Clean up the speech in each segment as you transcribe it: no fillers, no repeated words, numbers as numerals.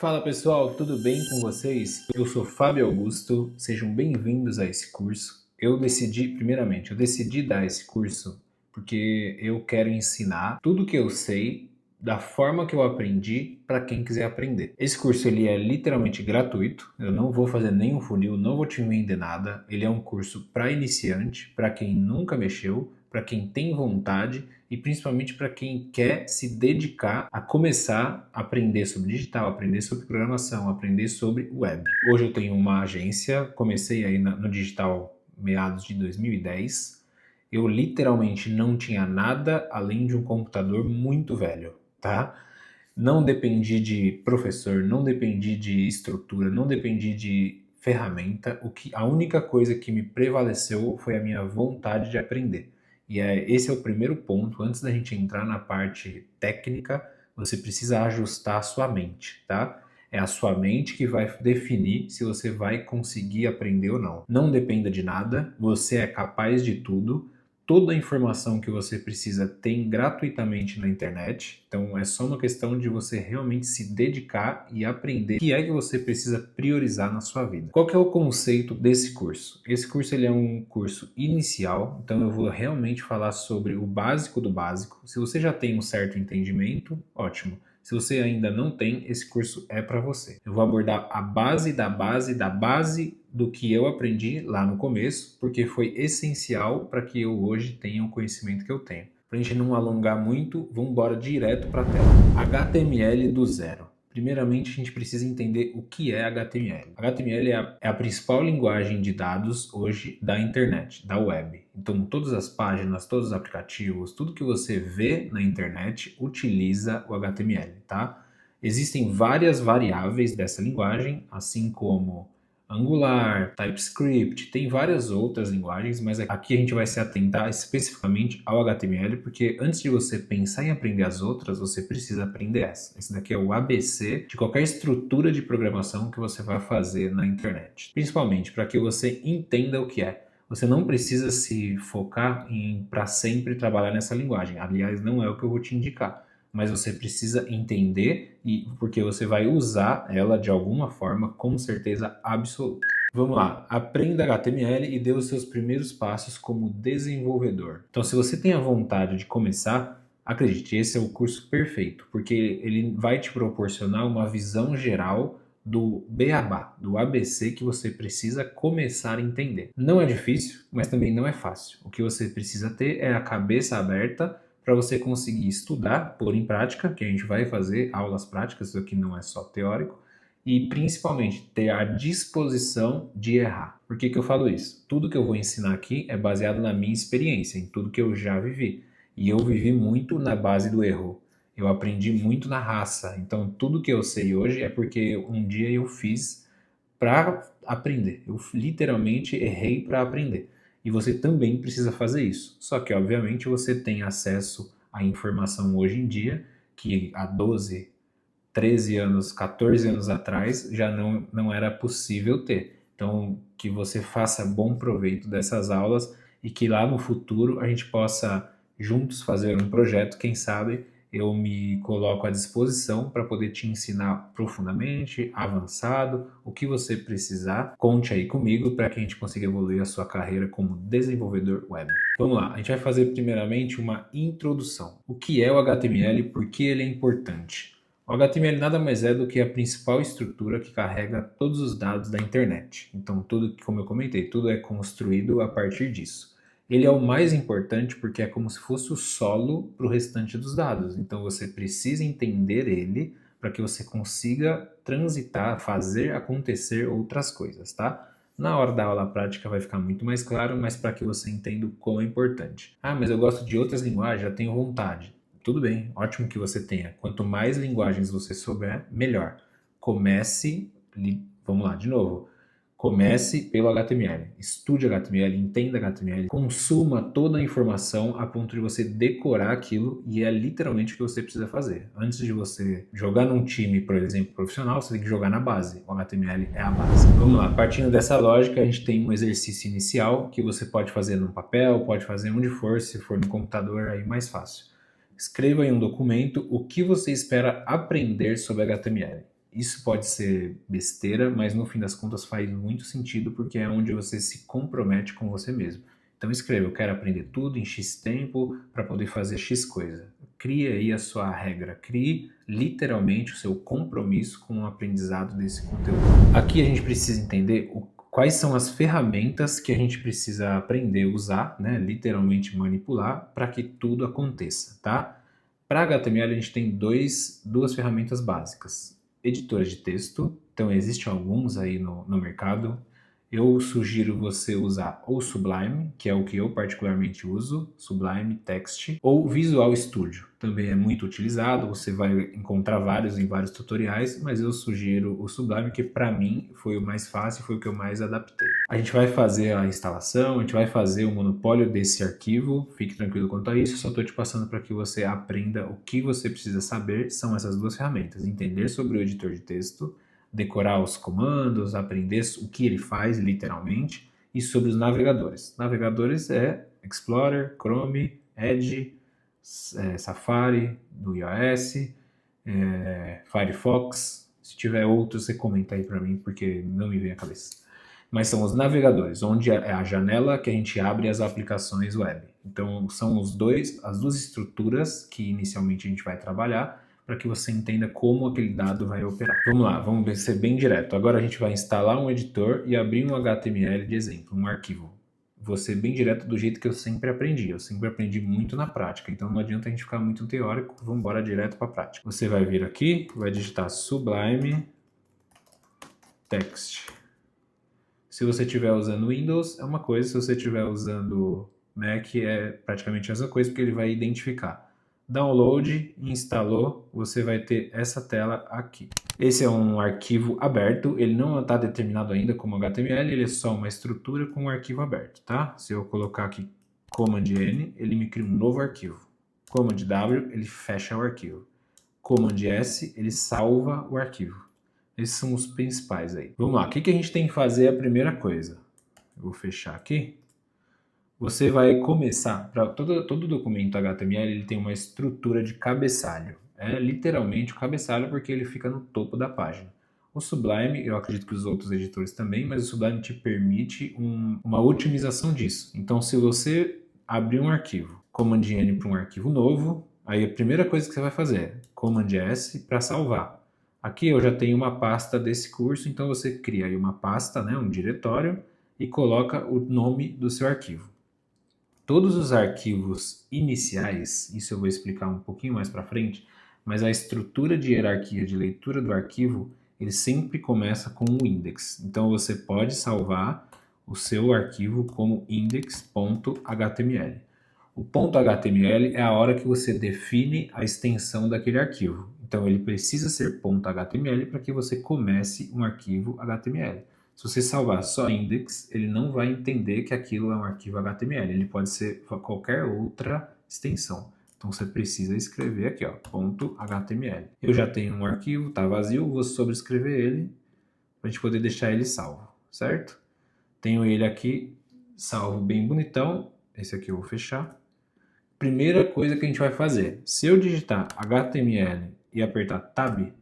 Fala pessoal, tudo bem com vocês? Eu sou Fábio Augusto, sejam bem-vindos a esse curso. Eu decidi dar esse curso porque eu quero ensinar tudo que eu sei da forma que eu aprendi para quem quiser aprender. Esse curso ele é literalmente gratuito, eu não vou fazer nenhum funil, não vou te vender nada. Ele é um curso para iniciante, para quem nunca mexeu, para quem tem vontade e principalmente para quem quer se dedicar a começar a aprender sobre digital, aprender sobre programação, aprender sobre web. Hoje eu tenho uma agência, comecei aí no digital meados de 2010. Eu literalmente não tinha nada além de um computador muito velho, tá? Não dependi de professor, não dependi de estrutura, não dependi de ferramenta. A única coisa que me prevaleceu foi a minha vontade de aprender. Esse é o primeiro ponto. Antes da gente entrar na parte técnica, você precisa ajustar a sua mente, tá? É a sua mente que vai definir se você vai conseguir aprender ou não. Não dependa de nada, você é capaz de tudo. Toda a informação que você precisa tem gratuitamente na internet, então é só uma questão de você realmente se dedicar e aprender o que é que você precisa priorizar na sua vida. Qual que é o conceito desse curso? Esse curso ele é um curso inicial, então eu vou realmente falar sobre o básico do básico. Se você já tem um certo entendimento, ótimo. Se você ainda não tem, esse curso é para você. Eu vou abordar a base da base da base do que eu aprendi lá no começo, porque foi essencial para que eu hoje tenha o conhecimento que eu tenho. Para a gente não alongar muito, vamos embora direto para a tela. HTML do zero. Primeiramente, a gente precisa entender o que é HTML. HTML é a principal linguagem de dados hoje da internet, da web. Então, todas as páginas, todos os aplicativos, tudo que você vê na internet utiliza o HTML, tá? Existem várias variáveis dessa linguagem, assim como Angular, TypeScript, tem várias outras linguagens, mas aqui a gente vai se atentar especificamente ao HTML, porque antes de você pensar em aprender as outras, você precisa aprender essa. Esse daqui é o ABC de qualquer estrutura de programação que você vai fazer na internet, principalmente para que você entenda o que é. Você não precisa se focar em para sempre trabalhar nessa linguagem. Aliás, não é o que eu vou te indicar, mas você precisa entender e porque você vai usar ela de alguma forma com certeza absoluta. Vamos lá, aprenda HTML e dê os seus primeiros passos como desenvolvedor. Então, se você tem a vontade de começar, acredite, esse é o curso perfeito, porque ele vai te proporcionar uma visão geral do beabá, do ABC que você precisa começar a entender. Não é difícil, mas também não é fácil. O que você precisa ter é a cabeça aberta para você conseguir estudar, pôr em prática, que a gente vai fazer aulas práticas, isso aqui não é só teórico, e principalmente ter a disposição de errar. Por que eu falo isso? Tudo que eu vou ensinar aqui é baseado na minha experiência, em tudo que eu já vivi. E eu vivi muito na base do erro. Eu aprendi muito na raça. Então, tudo que eu sei hoje é porque um dia eu fiz para aprender. Eu literalmente errei para aprender. E você também precisa fazer isso. Só que, obviamente, você tem acesso à informação hoje em dia, que há 12, 13 anos, 14 anos atrás já não era possível ter. Então, que você faça bom proveito dessas aulas e que lá no futuro a gente possa juntos fazer um projeto, quem sabe eu me coloco à disposição para poder te ensinar profundamente, avançado, o que você precisar. Conte aí comigo para que a gente consiga evoluir a sua carreira como desenvolvedor web. Vamos lá, a gente vai fazer primeiramente uma introdução. O que é o HTML e por que ele é importante? O HTML nada mais é do que a principal estrutura que carrega todos os dados da internet. Então, tudo, como eu comentei, tudo é construído a partir disso. Ele é o mais importante porque é como se fosse o solo para o restante dos dados. Então, você precisa entender ele para que você consiga transitar, fazer acontecer outras coisas, tá? Na hora da aula prática vai ficar muito mais claro, mas para que você entenda o quão é importante. Ah, mas eu gosto de outras linguagens, já tenho vontade. Tudo bem, ótimo que você tenha. Quanto mais linguagens você souber, melhor. Comece, vamos lá, de novo. Comece pelo HTML. Estude HTML, entenda HTML, consuma toda a informação a ponto de você decorar aquilo e é literalmente o que você precisa fazer. Antes de você jogar num time, por exemplo, profissional, você tem que jogar na base. O HTML é a base. Vamos lá, partindo dessa lógica, a gente tem um exercício inicial que você pode fazer no papel, pode fazer onde for, se for no computador, aí mais fácil. Escreva em um documento o que você espera aprender sobre HTML. Isso pode ser besteira, mas no fim das contas faz muito sentido porque é onde você se compromete com você mesmo. Então escreva, eu quero aprender tudo em X tempo para poder fazer X coisa. Crie aí a sua regra, crie literalmente o seu compromisso com o aprendizado desse conteúdo. Aqui a gente precisa entender quais são as ferramentas que a gente precisa aprender a usar, né? Literalmente manipular, para que tudo aconteça, tá? Para HTML a gente tem duas ferramentas básicas. Editores de texto, então existem alguns aí no mercado. Eu sugiro você usar ou Sublime, que é o que eu particularmente uso, Sublime Text, ou Visual Studio, também é muito utilizado, você vai encontrar vários em vários tutoriais, mas eu sugiro o Sublime, que para mim foi o mais fácil, foi o que eu mais adaptei. A gente vai fazer a instalação, a gente vai fazer o monopólio desse arquivo, fique tranquilo quanto a isso, só estou te passando para que você aprenda o que você precisa saber, são essas duas ferramentas, entender sobre o editor de texto, decorar os comandos, aprender o que ele faz literalmente, e sobre os navegadores. Navegadores é Explorer, Chrome, Edge, Safari do iOS, Firefox. Se tiver outros, você comenta aí para mim, porque não me vem à cabeça. Mas são os navegadores, onde é a janela que a gente abre as aplicações web. Então, são as duas estruturas que inicialmente a gente vai trabalhar, para que você entenda como aquele dado vai operar. Vamos lá, vamos ser bem direto. Agora a gente vai instalar um editor e abrir um HTML de exemplo, um arquivo. Vou ser bem direto do jeito que eu sempre aprendi. Eu sempre aprendi muito na prática, então não adianta a gente ficar muito teórico, vamos embora direto para a prática. Você vai vir aqui, vai digitar Sublime Text. Se você estiver usando Windows, é uma coisa, se você estiver usando Mac, é praticamente a mesma coisa, porque ele vai identificar. Download, instalou, você vai ter essa tela aqui. Esse é um arquivo aberto, ele não está determinado ainda como HTML, ele é só uma estrutura com um arquivo aberto, tá? Se eu colocar aqui Command N, ele me cria um novo arquivo. Command W, ele fecha o arquivo. Command S, ele salva o arquivo. Esses são os principais aí. Vamos lá, o que a gente tem que fazer a primeira coisa? Eu vou fechar aqui. Você vai começar, para todo documento HTML, ele tem uma estrutura de cabeçalho. É literalmente o cabeçalho porque ele fica no topo da página. O Sublime, eu acredito que os outros editores também, mas o Sublime te permite uma otimização disso. Então, se você abrir um arquivo, Command N para um arquivo novo, aí a primeira coisa que você vai fazer é Command S para salvar. Aqui eu já tenho uma pasta desse curso, então você cria aí uma pasta, né, um diretório, e coloca o nome do seu arquivo. Todos os arquivos iniciais, isso eu vou explicar um pouquinho mais para frente, mas a estrutura de hierarquia de leitura do arquivo, ele sempre começa com um index. Então você pode salvar o seu arquivo como index.html. O .html é a hora que você define a extensão daquele arquivo. Então ele precisa ser .html para que você comece um arquivo HTML. Se você salvar só index, ele não vai entender que aquilo é um arquivo HTML. Ele pode ser qualquer outra extensão. Então você precisa escrever aqui, ó, .html. Eu já tenho um arquivo, está vazio, vou sobrescrever ele para a gente poder deixar ele salvo, certo? Tenho ele aqui salvo bem bonitão. Esse aqui eu vou fechar. Primeira coisa que a gente vai fazer, se eu digitar HTML e apertar Tab,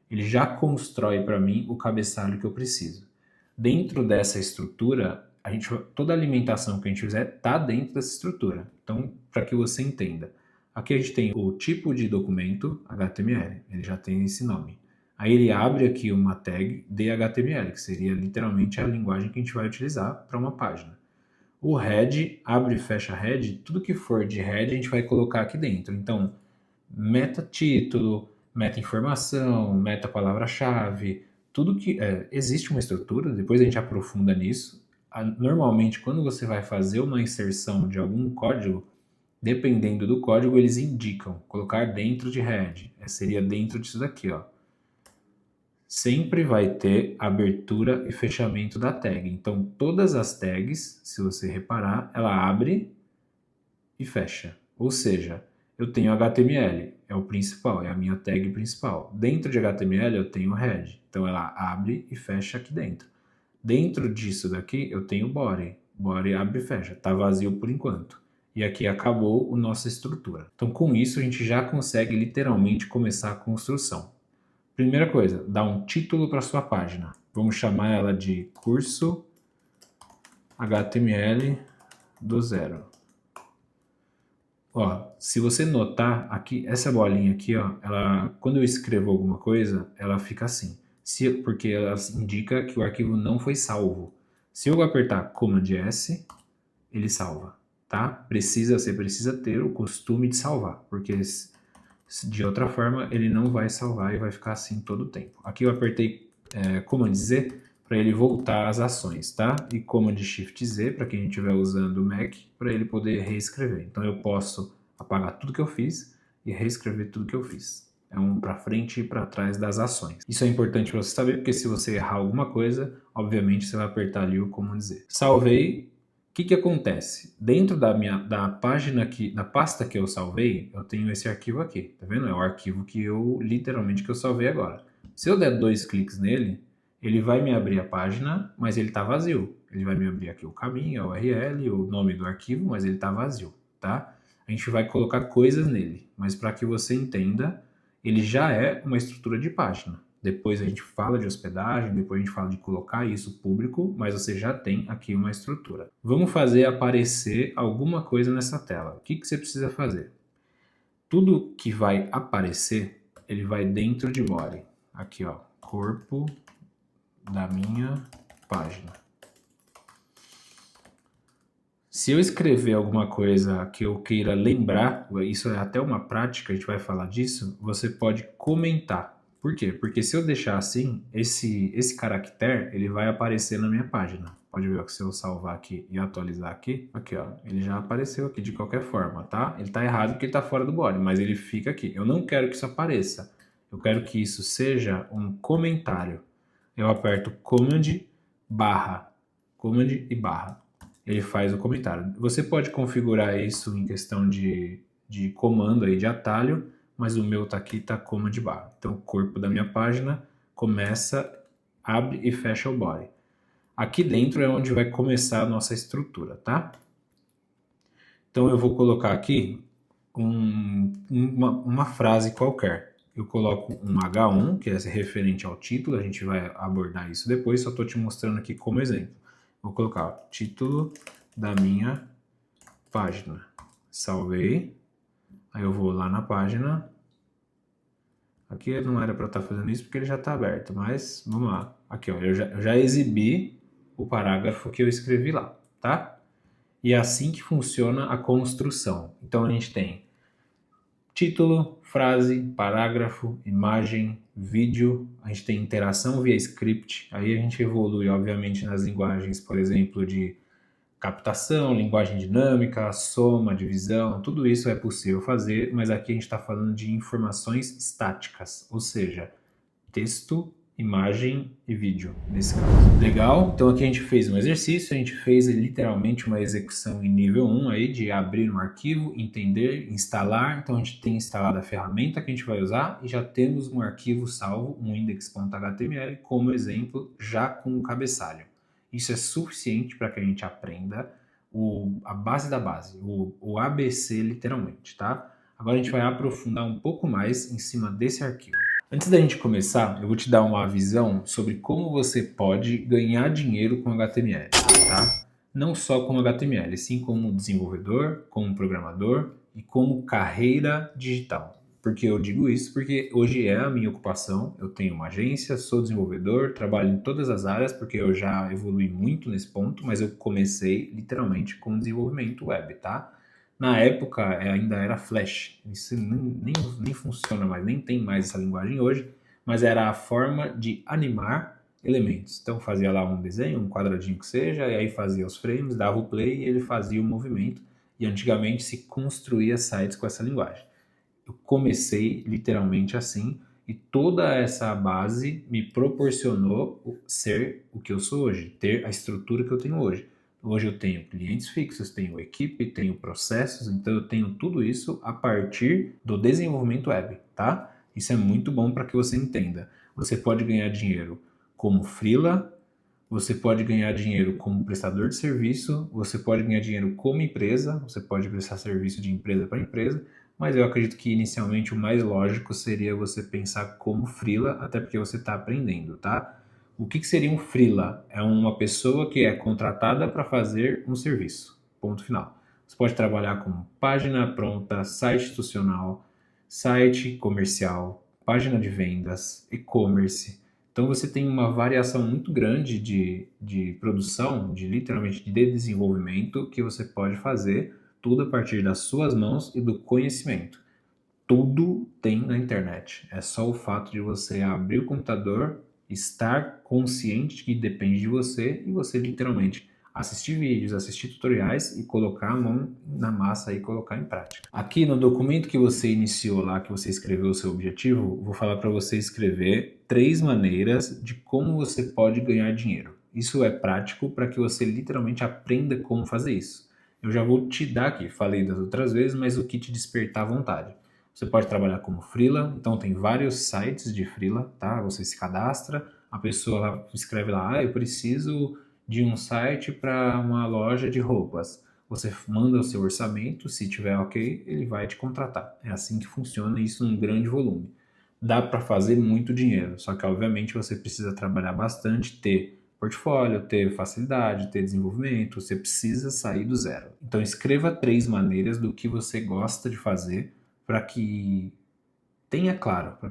ele já constrói para mim o cabeçalho que eu preciso. Dentro dessa estrutura, toda a alimentação que a gente fizer está dentro dessa estrutura. Então, para que você entenda, aqui a gente tem o tipo de documento HTML, ele já tem esse nome. Aí ele abre aqui uma tag de HTML, que seria literalmente a linguagem que a gente vai utilizar para uma página. O head, abre e fecha head, tudo que for de head a gente vai colocar aqui dentro. Então, meta título, meta informação, meta palavra-chave, tudo que existe uma estrutura, depois a gente aprofunda nisso. Normalmente, quando você vai fazer uma inserção de algum código, dependendo do código, eles indicam colocar dentro de head. Seria dentro disso daqui, ó. Sempre vai ter abertura e fechamento da tag. Então, todas as tags, se você reparar, ela abre e fecha. Ou seja, eu tenho HTML, é o principal, é a minha tag principal. Dentro de HTML eu tenho head, então ela abre e fecha aqui dentro. Dentro disso daqui eu tenho body, body abre e fecha, tá vazio por enquanto. E aqui acabou a nossa estrutura. Então com isso a gente já consegue literalmente começar a construção. Primeira coisa, dá um título para sua página. Vamos chamar ela de curso HTML do zero. Ó, se você notar aqui, essa bolinha aqui, ó, quando eu escrevo alguma coisa, ela fica assim. Porque ela indica que o arquivo não foi salvo. Se eu apertar Command S, ele salva, tá? Você precisa ter o costume de salvar, porque de outra forma ele não vai salvar e vai ficar assim todo o tempo. Aqui eu apertei Command Z para ele voltar às ações, tá? E Command Shift Z para quem estiver usando o Mac, para ele poder reescrever. Então eu posso apagar tudo que eu fiz e reescrever tudo que eu fiz. É um para frente e para trás das ações. Isso é importante para você saber, porque se você errar alguma coisa, obviamente você vai apertar ali o Command Z. Salvei. O que acontece? Dentro da página aqui, da pasta que eu salvei, eu tenho esse arquivo aqui, tá vendo? É o arquivo que literalmente, que eu salvei agora. Se eu der 2 cliques nele, ele vai me abrir a página, mas ele tá vazio. Ele vai me abrir aqui o caminho, a URL, o nome do arquivo, mas ele tá vazio, tá? A gente vai colocar coisas nele, mas para que você entenda, ele já é uma estrutura de página. Depois a gente fala de hospedagem, depois a gente fala de colocar isso público, mas você já tem aqui uma estrutura. Vamos fazer aparecer alguma coisa nessa tela. O que você precisa fazer? Tudo que vai aparecer, ele vai dentro de body. Aqui, ó, corpo da minha página. Se eu escrever alguma coisa que eu queira lembrar, isso é até uma prática, a gente vai falar disso, você pode comentar. Por quê? Porque se eu deixar assim, esse caractere, ele vai aparecer na minha página. Pode ver que se eu salvar aqui e atualizar aqui, ó, ele já apareceu aqui de qualquer forma, tá? Ele tá errado porque ele tá fora do body, mas ele fica aqui. Eu não quero que isso apareça. Eu quero que isso seja um comentário. Eu aperto Command e barra. Ele faz o comentário. Você pode configurar isso em questão de comando aí, de atalho, mas o meu tá aqui, tá Command barra. Então o corpo da minha página começa, abre e fecha o body. Aqui dentro é onde vai começar a nossa estrutura, tá? Então eu vou colocar aqui uma frase qualquer. Eu coloco um H1, que é referente ao título, a gente vai abordar isso depois, só estou te mostrando aqui como exemplo. Vou colocar ó, título da minha página. Salvei. Aí eu vou lá na página. Aqui não era para estar fazendo isso porque ele já está aberto, mas vamos lá. Aqui ó, eu já exibi o parágrafo que eu escrevi lá, tá? E é assim que funciona a construção. Então a gente tem título, frase, parágrafo, imagem, vídeo, a gente tem interação via script, aí a gente evolui obviamente nas linguagens, por exemplo, de captação, linguagem dinâmica, soma, divisão, tudo isso é possível fazer, mas aqui a gente está falando de informações estáticas, ou seja, texto, imagem e vídeo, nesse caso. Legal? Então aqui a gente fez um exercício, a gente fez literalmente uma execução em nível 1 aí, de abrir um arquivo, entender, instalar. Então a gente tem instalado a ferramenta que a gente vai usar e já temos um arquivo salvo, um index.html, como exemplo, já com o cabeçalho. Isso é suficiente para que a gente aprenda a base da base, o ABC literalmente, tá? Agora a gente vai aprofundar um pouco mais em cima desse arquivo. Antes da gente começar, eu vou te dar uma visão sobre como você pode ganhar dinheiro com HTML, tá? Não só com HTML, sim como desenvolvedor, como programador e como carreira digital. Por que eu digo isso? Porque hoje é a minha ocupação, eu tenho uma agência, sou desenvolvedor, trabalho em todas as áreas, porque eu já evolui muito nesse ponto, mas eu comecei literalmente com desenvolvimento web, tá? Na época ainda era Flash, isso nem funciona mais, nem tem mais essa linguagem hoje, mas era a forma de animar elementos. Então fazia lá um desenho, um quadradinho que seja, e aí fazia os frames, dava o play e ele fazia o movimento. E antigamente se construía sites com essa linguagem. Eu comecei literalmente assim e toda essa base me proporcionou ser o que eu sou hoje, ter a estrutura que eu tenho hoje. Hoje eu tenho clientes fixos, tenho equipe, tenho processos, então eu tenho tudo isso a partir do desenvolvimento web, tá? Isso é muito bom para que você entenda. Você pode ganhar dinheiro como freela, você pode ganhar dinheiro como prestador de serviço, você pode ganhar dinheiro como empresa, você pode prestar serviço de empresa para empresa, mas eu acredito que inicialmente o mais lógico seria você pensar como freela, até porque você está aprendendo, tá? O que seria um freela? É uma pessoa que é contratada para fazer um serviço, ponto final. Você pode trabalhar com página pronta, site institucional, site comercial, página de vendas, e-commerce. Então você tem uma variação muito grande de produção, literalmente de desenvolvimento que você pode fazer, tudo a partir das suas mãos e do conhecimento. Tudo tem na internet. É só o fato de você abrir o computador, estar consciente de que depende de você e você literalmente assistir vídeos, assistir tutoriais e colocar a mão na massa e colocar em prática. Aqui no documento que você iniciou lá, que você escreveu o seu objetivo, vou falar para você escrever 3 maneiras de como você pode ganhar dinheiro. Isso é prático para que você literalmente aprenda como fazer isso. Eu já vou te dar aqui, falei das outras vezes, mas o que te despertar à vontade. Você pode trabalhar como freela, então tem vários sites de freela, tá? Você se cadastra, a pessoa lá escreve lá, eu preciso de um site para uma loja de roupas. Você manda o seu orçamento, se tiver ok, ele vai te contratar. É assim que funciona isso num grande volume. Dá para fazer muito dinheiro, só que obviamente você precisa trabalhar bastante, ter portfólio, ter facilidade, ter desenvolvimento, você precisa sair do zero. Então escreva 3 maneiras do que você gosta de fazer para que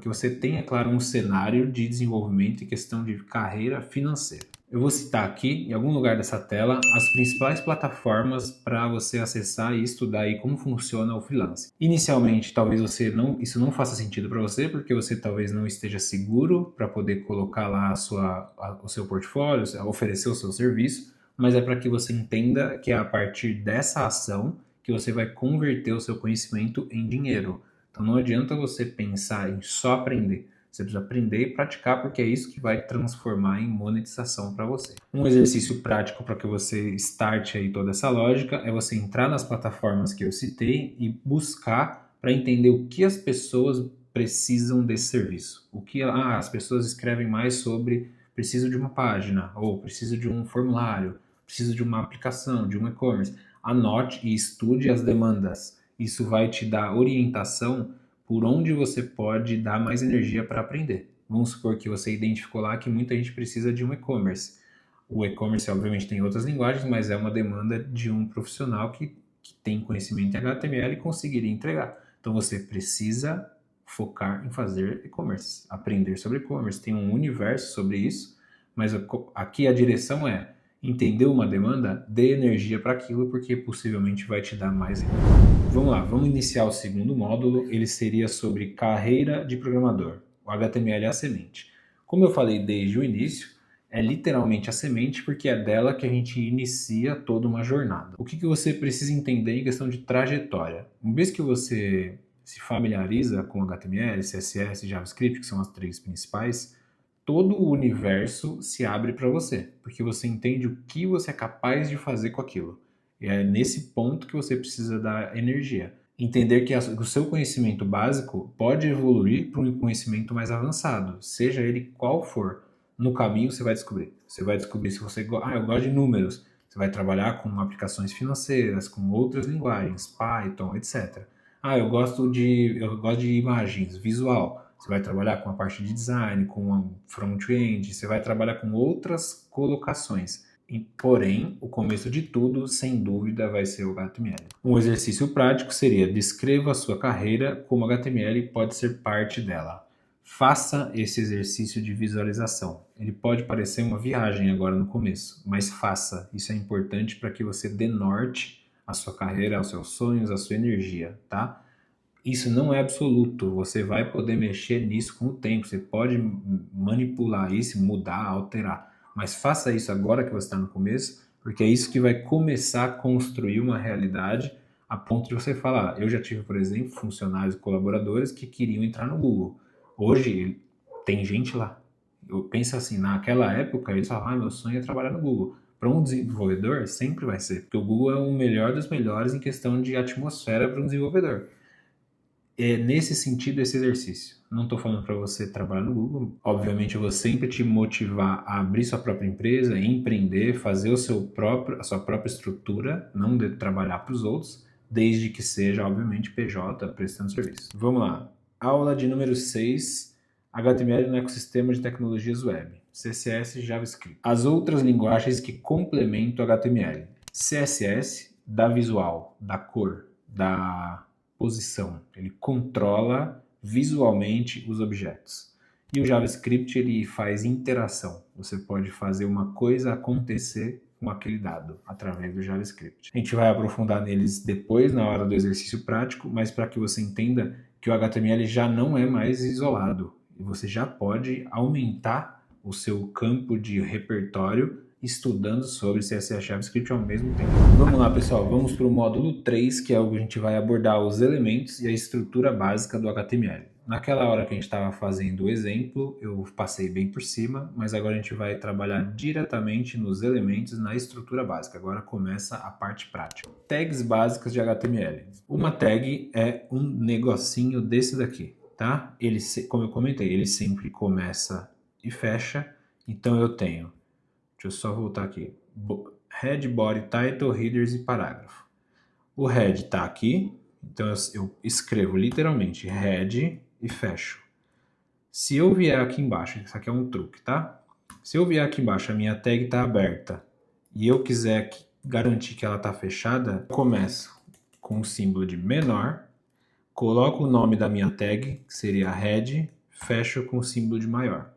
você tenha claro um cenário de desenvolvimento e questão de carreira financeira. Eu vou citar aqui, em algum lugar dessa tela, as principais plataformas para você acessar e estudar aí como funciona o freelance. Inicialmente, talvez isso não faça sentido para você, porque você talvez não esteja seguro para poder colocar lá o seu portfólio, oferecer o seu serviço, mas é para que você entenda que é a partir dessa ação que você vai converter o seu conhecimento em dinheiro. Então não adianta você pensar em só aprender. Você precisa aprender e praticar, porque é isso que vai transformar em monetização para você. Um exercício prático para que você starte aí toda essa lógica é você entrar nas plataformas que eu citei e buscar para entender o que as pessoas precisam desse serviço. As pessoas escrevem mais sobre preciso de uma página, ou preciso de um formulário, preciso de uma aplicação, de um e-commerce. Anote e estude as demandas. Isso vai te dar orientação por onde você pode dar mais energia para aprender. Vamos supor que você identificou lá que muita gente precisa de um e-commerce. O e-commerce, obviamente, tem outras linguagens, mas é uma demanda de um profissional que tem conhecimento em HTML e conseguiria entregar. Então, você precisa focar em fazer e-commerce, aprender sobre e-commerce. Tem um universo sobre isso, mas aqui a direção é entender uma demanda, dê energia para aquilo, porque possivelmente vai te dar mais energia. Vamos lá, vamos iniciar o segundo módulo. Ele seria sobre carreira de programador. O HTML é a semente. Como eu falei desde o início, é literalmente a semente, porque é dela que a gente inicia toda uma jornada. O que você precisa entender em questão de trajetória? Uma vez que você se familiariza com HTML, CSS e JavaScript, que são as 3 principais, todo o universo se abre para você, porque você entende o que você é capaz de fazer com aquilo. E é nesse ponto que você precisa dar energia. Entender que o seu conhecimento básico pode evoluir para um conhecimento mais avançado, seja ele qual for. No caminho você vai descobrir. Você vai descobrir se você eu gosto de números. Você vai trabalhar com aplicações financeiras, com outras linguagens, Python, etc. Eu gosto de imagens, visual. Você vai trabalhar com a parte de design, com a front-end, você vai trabalhar com outras colocações. Porém, o começo de tudo, sem dúvida, vai ser o HTML. Um exercício prático seria: descreva a sua carreira como HTML pode ser parte dela. Faça esse exercício de visualização. Ele pode parecer uma viagem agora no começo, mas faça. Isso é importante para que você dê norte à sua carreira, aos seus sonhos, à sua energia, tá? Isso não é absoluto, você vai poder mexer nisso com o tempo, você pode manipular isso, mudar, alterar, mas faça isso agora que você está no começo, porque é isso que vai começar a construir uma realidade a ponto de você falar. Eu já tive, por exemplo, funcionários e colaboradores que queriam entrar no Google. Hoje tem gente lá. Eu penso assim, naquela época eles falavam, meu sonho é trabalhar no Google. Para um desenvolvedor, sempre vai ser, porque o Google é o melhor dos melhores em questão de atmosfera para um desenvolvedor. É nesse sentido esse exercício. Não estou falando para você trabalhar no Google. Obviamente eu vou sempre te motivar a abrir sua própria empresa, empreender, fazer a sua própria estrutura, não de trabalhar para os outros, desde que seja, obviamente, PJ prestando serviço. Vamos lá. Aula de número 6, HTML no ecossistema de tecnologias web, CSS e JavaScript. As outras linguagens que complementam o HTML. CSS dá visual, dá cor, dá posição. Ele controla visualmente os objetos. E o JavaScript ele faz interação. Você pode fazer uma coisa acontecer com aquele dado através do JavaScript. A gente vai aprofundar neles depois, na hora do exercício prático, mas para que você entenda que o HTML já não é mais isolado. E você já pode aumentar o seu campo de repertório estudando sobre CSS e JavaScript ao mesmo tempo. Vamos lá, pessoal, vamos para o módulo 3, que é onde a gente vai abordar os elementos e a estrutura básica do HTML. Naquela hora que a gente estava fazendo o exemplo, eu passei bem por cima, mas agora a gente vai trabalhar diretamente nos elementos, na estrutura básica. Agora começa a parte prática. Tags básicas de HTML. Uma tag é um negocinho desse daqui, tá? Ele, como eu comentei, ele sempre começa e fecha. Então eu tenho, deixa eu só voltar aqui, head, body, title, headers e parágrafo. O head está aqui, então eu escrevo literalmente head e fecho. Se eu vier aqui embaixo, isso aqui é um truque, tá? Se eu vier aqui embaixo, a minha tag está aberta e eu quiser garantir que ela está fechada, eu começo com o símbolo de menor, coloco o nome da minha tag, que seria head, fecho com o símbolo de maior.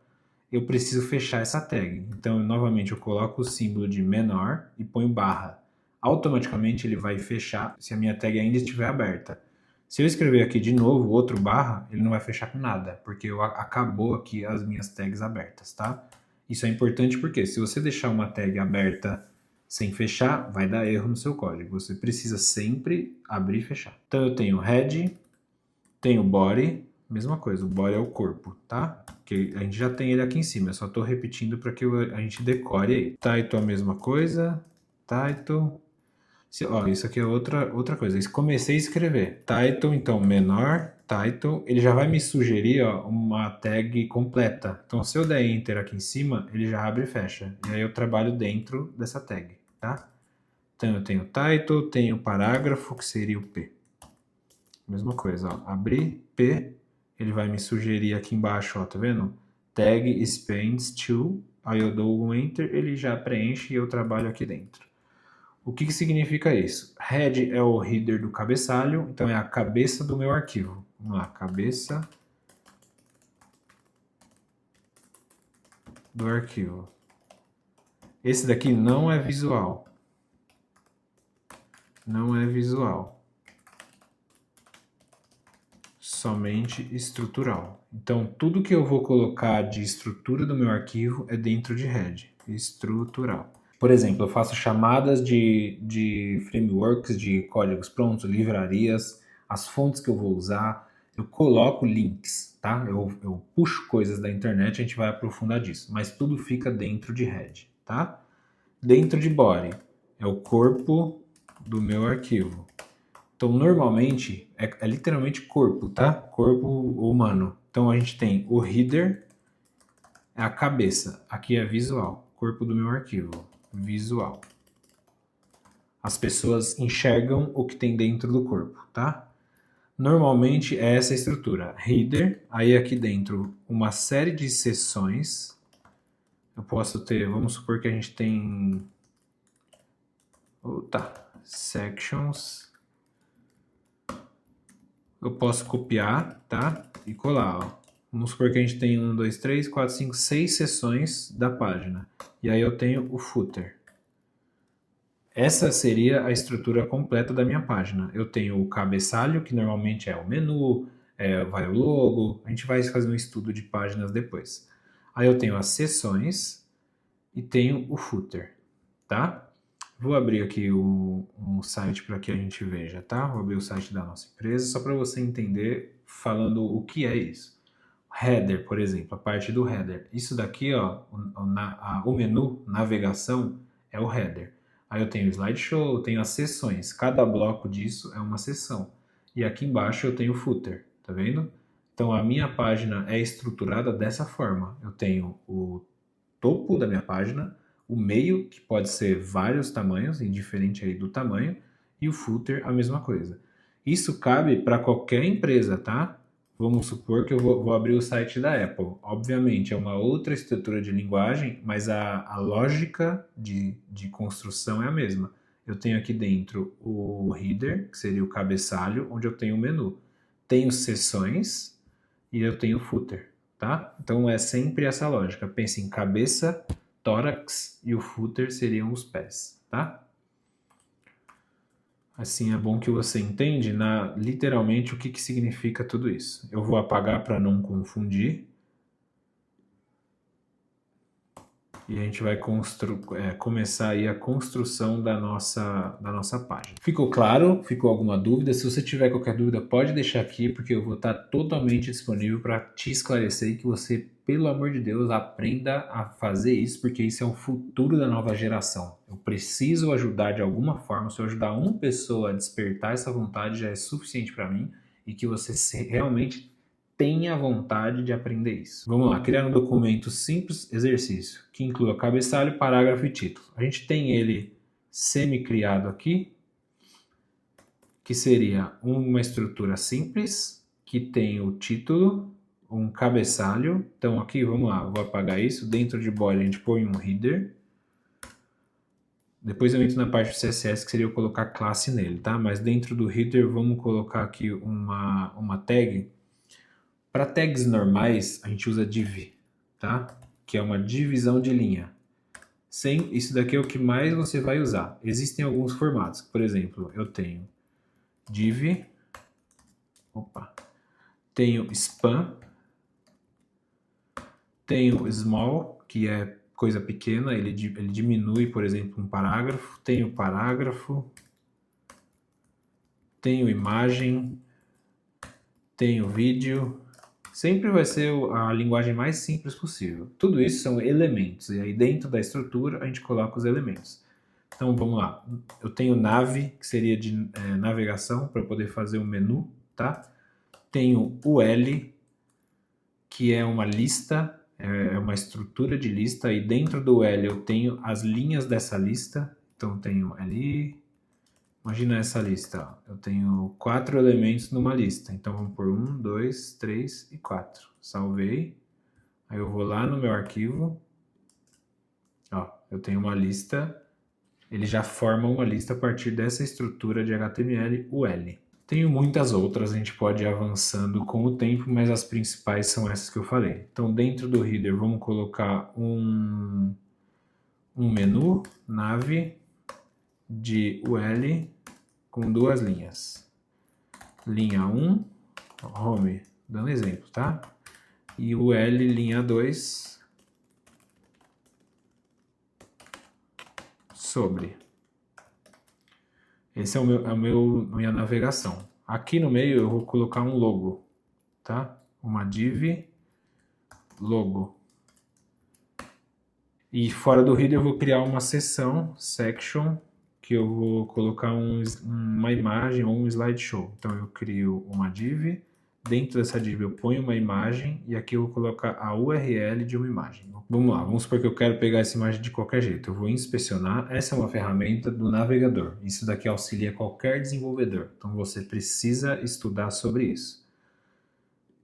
Eu preciso fechar essa tag, então novamente eu coloco o símbolo de menor e ponho barra. Automaticamente ele vai fechar se a minha tag ainda estiver aberta. Se eu escrever aqui de novo outro barra, ele não vai fechar com nada, porque acabou aqui as minhas tags abertas, tá? Isso é importante porque se você deixar uma tag aberta sem fechar, vai dar erro no seu código. Você precisa sempre abrir e fechar. Então eu tenho head, tenho body, mesma coisa, o body é o corpo, tá? Que a gente já tem ele aqui em cima, eu só estou repetindo para que a gente decore aí. Title a mesma coisa, title. Ó, isso aqui é outra coisa. Comecei a escrever title, então menor, title, ele já vai me sugerir, ó, uma tag completa. Então se eu der enter aqui em cima, ele já abre e fecha. E aí eu trabalho dentro dessa tag, tá? Então eu tenho title, tenho parágrafo, que seria o P. Mesma coisa, ó, abrir, P, ele vai me sugerir aqui embaixo, ó, tá vendo? Tag spans to, aí eu dou um enter, ele já preenche e eu trabalho aqui dentro. O que significa isso? Head é o header do cabeçalho, então é a cabeça do meu arquivo. Vamos lá, cabeça do arquivo. Esse daqui não é visual. Não é visual. Somente estrutural. Então, tudo que eu vou colocar de estrutura do meu arquivo é dentro de head. Estrutural. Por exemplo, eu faço chamadas de frameworks, de códigos prontos, livrarias, as fontes que eu vou usar, eu coloco links, tá? Eu puxo coisas da internet, a gente vai aprofundar disso, mas tudo fica dentro de head, tá? Dentro de body, é o corpo do meu arquivo. Então, normalmente, é literalmente corpo, tá? Corpo humano. Então, a gente tem o header, é a cabeça, aqui é visual, corpo do meu arquivo. Visual. As pessoas enxergam o que tem dentro do corpo, tá? Normalmente é essa estrutura. Header, aí aqui dentro uma série de seções. Eu posso ter, vamos supor que a gente tem... sections. Eu posso copiar, tá? E colar, ó. Vamos supor que a gente tem 1, 2, 3, 4, 5, 6 seções da página. E aí eu tenho o footer. Essa seria a estrutura completa da minha página. Eu tenho o cabeçalho, que normalmente é o menu, vai o logo, a gente vai fazer um estudo de páginas depois. Aí eu tenho as seções e tenho o footer, tá? Vou abrir aqui um site para que a gente veja, tá? Vou abrir o site da nossa empresa, só para você entender falando o que é isso. Header, por exemplo, a parte do header. Isso daqui, ó, o menu, navegação, é o header. Aí eu tenho o slideshow, eu tenho as seções. Cada bloco disso é uma seção. E aqui embaixo eu tenho o footer, tá vendo? Então a minha página é estruturada dessa forma. Eu tenho o topo da minha página, o meio, que pode ser vários tamanhos, indiferente aí do tamanho, e o footer a mesma coisa. Isso cabe para qualquer empresa, tá? Vamos supor que eu vou abrir o site da Apple. Obviamente, é uma outra estrutura de linguagem, mas a lógica de construção é a mesma. Eu tenho aqui dentro o header, que seria o cabeçalho, onde eu tenho o menu. Tenho seções e eu tenho footer, tá? Então é sempre essa lógica. Pense em cabeça, tórax e o footer seriam os pés, tá? Assim é bom que você entende literalmente o que significa tudo isso. Eu vou apagar para não confundir. E a gente vai começar aí a construção da nossa página. Ficou claro? Ficou alguma dúvida? Se você tiver qualquer dúvida, pode deixar aqui, porque eu vou estar totalmente disponível para te esclarecer e que você, pelo amor de Deus, aprenda a fazer isso, porque isso é o futuro da nova geração. Eu preciso ajudar de alguma forma. Se eu ajudar uma pessoa a despertar essa vontade, já é suficiente para mim, e que você realmente tenha vontade de aprender isso. Vamos lá, criar um documento simples, exercício, que inclua cabeçalho, parágrafo e título. A gente tem ele semi-criado aqui, que seria uma estrutura simples, que tem o título, um cabeçalho. Então aqui, vamos lá, vou apagar isso. Dentro de body a gente põe um header. Depois eu entro na parte do CSS, que seria eu colocar classe nele, tá? Mas dentro do header vamos colocar aqui uma tag. Para tags normais, a gente usa div, tá? Que é uma divisão de linha. Isso daqui é o que mais você vai usar. Existem alguns formatos. Por exemplo, eu tenho div, tenho span, tenho small, que é coisa pequena, ele diminui, por exemplo, um parágrafo. Tenho parágrafo, tenho imagem, tenho vídeo. Sempre vai ser a linguagem mais simples possível. Tudo isso são elementos, e aí dentro da estrutura a gente coloca os elementos. Então vamos lá, eu tenho nave, que seria de navegação, para poder fazer um menu, tá? Tenho o L, que é uma lista, é uma estrutura de lista, e dentro do L eu tenho as linhas dessa lista. Então tenho ali, imagina essa lista, ó. Eu tenho 4 elementos numa lista, então vamos por 1, 2, 3 e 4. Salvei, aí eu vou lá no meu arquivo, ó, eu tenho uma lista, ele já forma uma lista a partir dessa estrutura de HTML, o L. Tenho muitas outras, a gente pode ir avançando com o tempo, mas as principais são essas que eu falei. Então dentro do header vamos colocar um menu, nave, de UL, com 2 linhas. Linha 1, home, dando exemplo, tá? E o L, linha 2, sobre. Esse é minha navegação. Aqui no meio eu vou colocar um logo, tá? Uma div, logo. E fora do header eu vou criar uma seção, section, que eu vou colocar uma imagem ou um slideshow. Então eu crio uma div, dentro dessa div eu ponho uma imagem e aqui eu vou colocar a URL de uma imagem. Vamos lá, vamos supor que eu quero pegar essa imagem de qualquer jeito. Eu vou inspecionar, essa é uma ferramenta do navegador. Isso daqui auxilia qualquer desenvolvedor, então você precisa estudar sobre isso.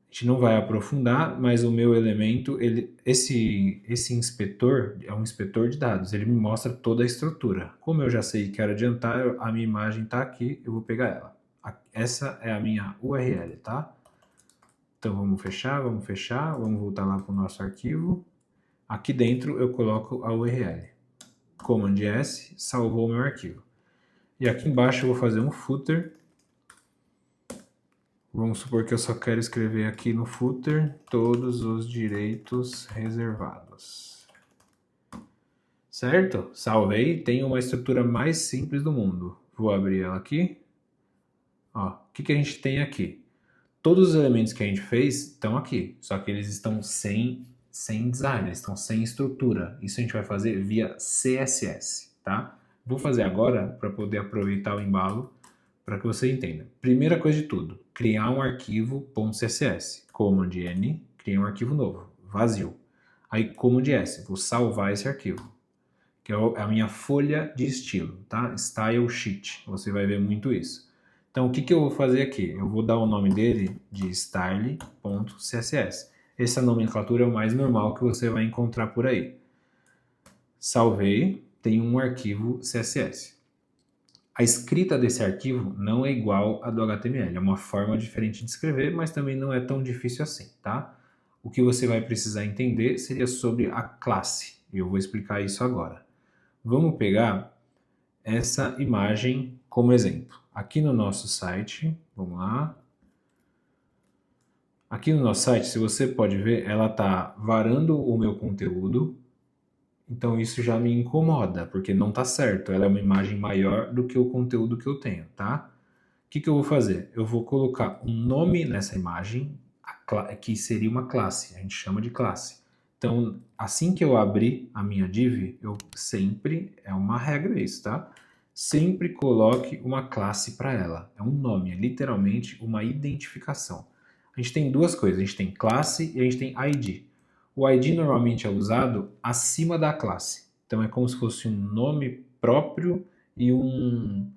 A gente não vai aprofundar, mas o meu elemento, esse inspetor é um inspetor de dados, ele me mostra toda a estrutura. Como eu já sei e quero adiantar, a minha imagem está aqui, eu vou pegar ela. Essa é a minha URL, tá? Então vamos fechar, vamos voltar lá para o nosso arquivo. Aqui dentro eu coloco a URL. Command S, salvou o meu arquivo. E aqui embaixo eu vou fazer um footer. Vamos supor que eu só quero escrever aqui no footer todos os direitos reservados. Certo? Salvei. Tem uma estrutura mais simples do mundo. Vou abrir ela aqui. Ó, o que a gente tem aqui? Todos os elementos que a gente fez estão aqui, só que eles estão sem design, eles estão sem estrutura. Isso a gente vai fazer via CSS, tá? Vou fazer agora para poder aproveitar o embalo para que você entenda. Primeira coisa de tudo, criar um arquivo .css. Command N, criei um arquivo novo, vazio. Aí Command S, vou salvar esse arquivo. que é a minha folha de estilo, tá? Style Sheet, você vai ver muito isso. Então, o que, que eu vou fazer aqui? Eu vou dar o nome dele de style.css. Essa nomenclatura é o mais normal que você vai encontrar por aí. Salvei, tem um arquivo CSS. A escrita desse arquivo não é igual à do HTML, é uma forma diferente de escrever, mas também não é tão difícil assim, tá? O que você vai precisar entender seria sobre a classe, e eu vou explicar isso agora. Vamos pegar essa imagem como exemplo. Aqui no nosso site, vamos lá. Aqui no nosso site, se você pode ver, ela está varando o meu conteúdo. Então isso já me incomoda, porque não está certo. Ela é uma imagem maior do que o conteúdo que eu tenho, tá? O que, que eu vou fazer? Eu vou colocar um nome nessa imagem, que seria uma classe. A gente chama de classe. Então, assim que eu abrir a minha div, eu sempre, é uma regra isso, tá? Sempre coloque uma classe para ela. É um nome, é literalmente uma identificação. A gente tem duas coisas, a gente tem classe e a gente tem ID. O ID normalmente é usado acima da classe. Então é como se fosse um nome próprio e um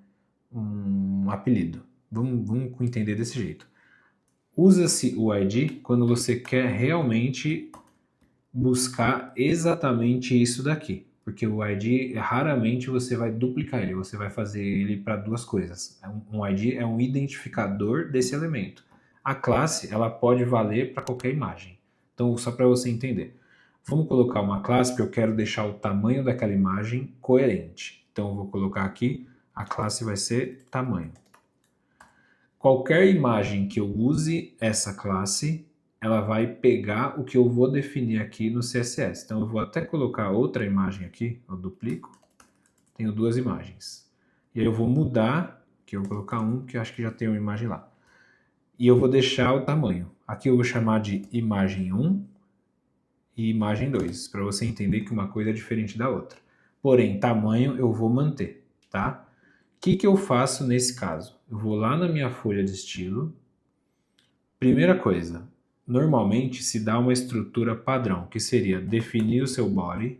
apelido. Vamos entender desse jeito. Usa-se o ID quando você quer realmente buscar exatamente isso daqui. Porque o ID, raramente você vai duplicar ele, você vai fazer ele para duas coisas. Um ID é um identificador desse elemento. A classe, ela pode valer para qualquer imagem. Então, só para você entender. Vamos colocar uma classe porque eu quero deixar o tamanho daquela imagem coerente. Então, eu vou colocar aqui, a classe vai ser tamanho. Qualquer imagem que eu use essa classe, ela vai pegar o que eu vou definir aqui no CSS. Então eu vou até colocar outra imagem aqui, eu duplico, tenho duas imagens. E aí eu vou mudar, que eu vou colocar que eu acho que já tem uma imagem lá. E eu vou deixar o tamanho. Aqui eu vou chamar de imagem 1 e imagem 2, para você entender que uma coisa é diferente da outra. Porém, tamanho eu vou manter, tá? O que, que eu faço nesse caso? Eu vou lá na minha folha de estilo. Primeira coisa, normalmente se dá uma estrutura padrão, que seria definir o seu body.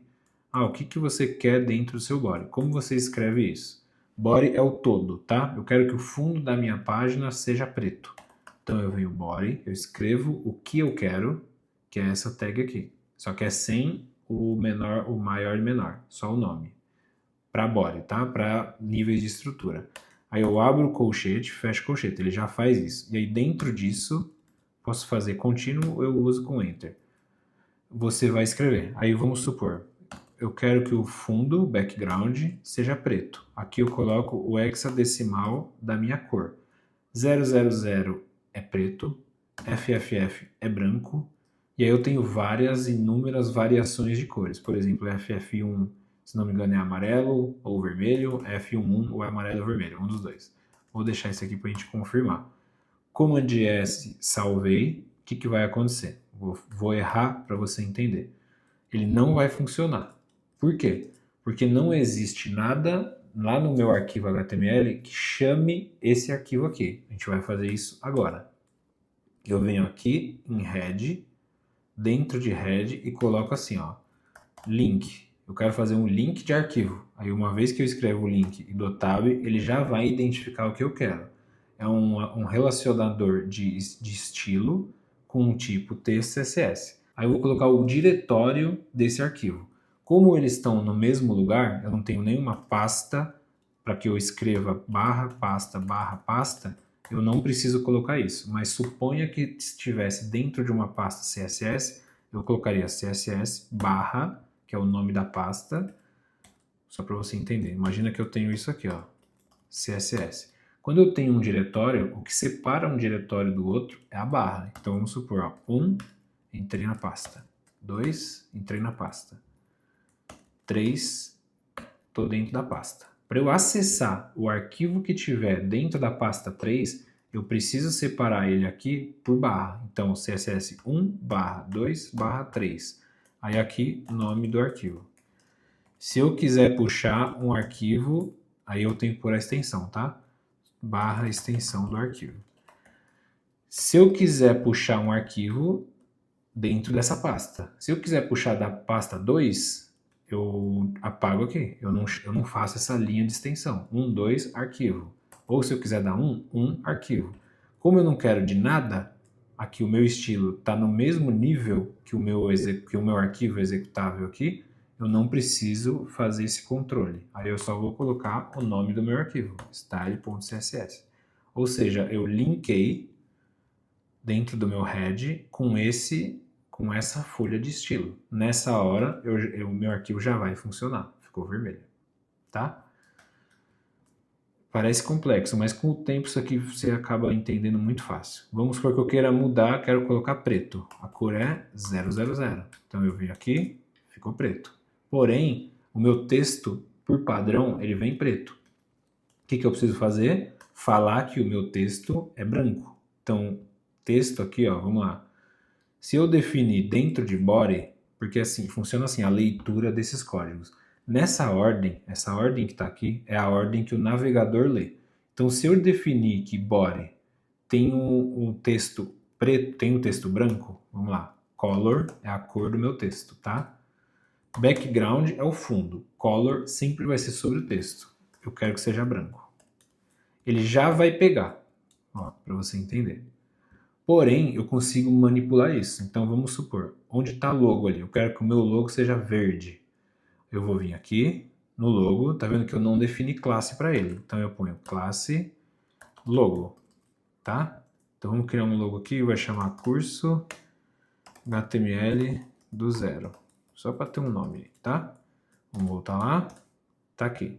O que, que você quer dentro do seu body? Como você escreve isso? Body é o todo, tá? Eu quero que o fundo da minha página seja preto. Então eu venho body, eu escrevo o que eu quero, que é essa tag aqui. Só que é sem o menor, o maior e menor, só o nome. Para body, tá? Para níveis de estrutura. Aí eu abro o colchete, fecho o colchete, ele já faz isso. E aí dentro disso, posso fazer contínuo, eu uso com Enter. Você vai escrever. Aí vamos supor, eu quero que o fundo, o background, seja preto. Aqui eu coloco o hexadecimal da minha cor. 000 é preto, FFF é branco, e aí eu tenho inúmeras variações de cores. Por exemplo, FF1, se não me engano, é amarelo ou vermelho, F11 ou é amarelo ou vermelho, um dos dois. Vou deixar isso aqui para a gente confirmar. Command S, salvei. O que, que vai acontecer? Vou errar para você entender. Ele não vai funcionar. Por quê? Porque não existe nada lá no meu arquivo HTML que chame esse arquivo aqui. A gente vai fazer isso agora. Eu venho aqui em head, dentro de head e coloco assim, ó, link. Eu quero fazer um link de arquivo. Aí uma vez que eu escrevo o link e dou tab, ele já vai identificar o que eu quero. É um relacionador de estilo com um tipo TXT. Aí eu vou colocar o diretório desse arquivo. Como eles estão no mesmo lugar, eu não tenho nenhuma pasta para que eu escreva barra pasta, eu não preciso colocar isso. Mas suponha que estivesse dentro de uma pasta CSS, eu colocaria CSS barra, que é o nome da pasta, só para você entender. Imagina que eu tenho isso aqui, ó, CSS. Quando eu tenho um diretório, o que separa um diretório do outro é a barra. Então vamos supor, ó, 1, entrei na pasta. 2, entrei na pasta. 3, estou dentro da pasta. Para eu acessar o arquivo que tiver dentro da pasta 3, eu preciso separar ele aqui por barra. Então, CSS 1 barra 2 barra 3. Aí aqui, nome do arquivo. Se eu quiser puxar um arquivo, aí eu tenho que pôr a extensão, tá? Barra extensão do arquivo. Se eu quiser puxar um arquivo dentro dessa pasta. Se eu quiser puxar da pasta 2, eu apago aqui. Eu não faço essa linha de extensão. 1, 2, arquivo. Ou se eu quiser dar 1 arquivo. Como eu não quero de nada, aqui o meu estilo está no mesmo nível que o meu arquivo executável aqui, eu não preciso fazer esse controle. Aí eu só vou colocar o nome do meu arquivo, style.css. Ou seja, eu linkei dentro do meu head com essa folha de estilo. Nessa hora, o meu arquivo já vai funcionar. Ficou vermelho, tá? Parece complexo, mas com o tempo isso aqui você acaba entendendo muito fácil. Vamos supor que eu queira mudar, quero colocar preto. A cor é 000. Então eu venho aqui, ficou preto. Porém, o meu texto, por padrão, ele vem preto. O que eu preciso fazer? Falar que o meu texto é branco. Então, texto aqui, ó, vamos lá. Se eu definir dentro de body, porque assim, funciona assim, a leitura desses códigos. Nessa ordem, essa ordem que está aqui, é a ordem que o navegador lê. Então, se eu definir que body tem um texto preto, tem um texto branco, vamos lá, color é a cor do meu texto, tá? Background é o fundo, color sempre vai ser sobre o texto. Eu quero que seja branco. Ele já vai pegar, ó, para você entender. Porém, eu consigo manipular isso. Então, vamos supor, onde está logo ali? Eu quero que o meu logo seja verde. Eu vou vir aqui no logo, tá vendo que eu não defini classe para ele. Então, eu ponho classe logo, tá? Então, vamos criar um logo aqui, vai chamar curso HTML do zero. Só para ter um nome, tá? Vamos voltar lá. Tá aqui.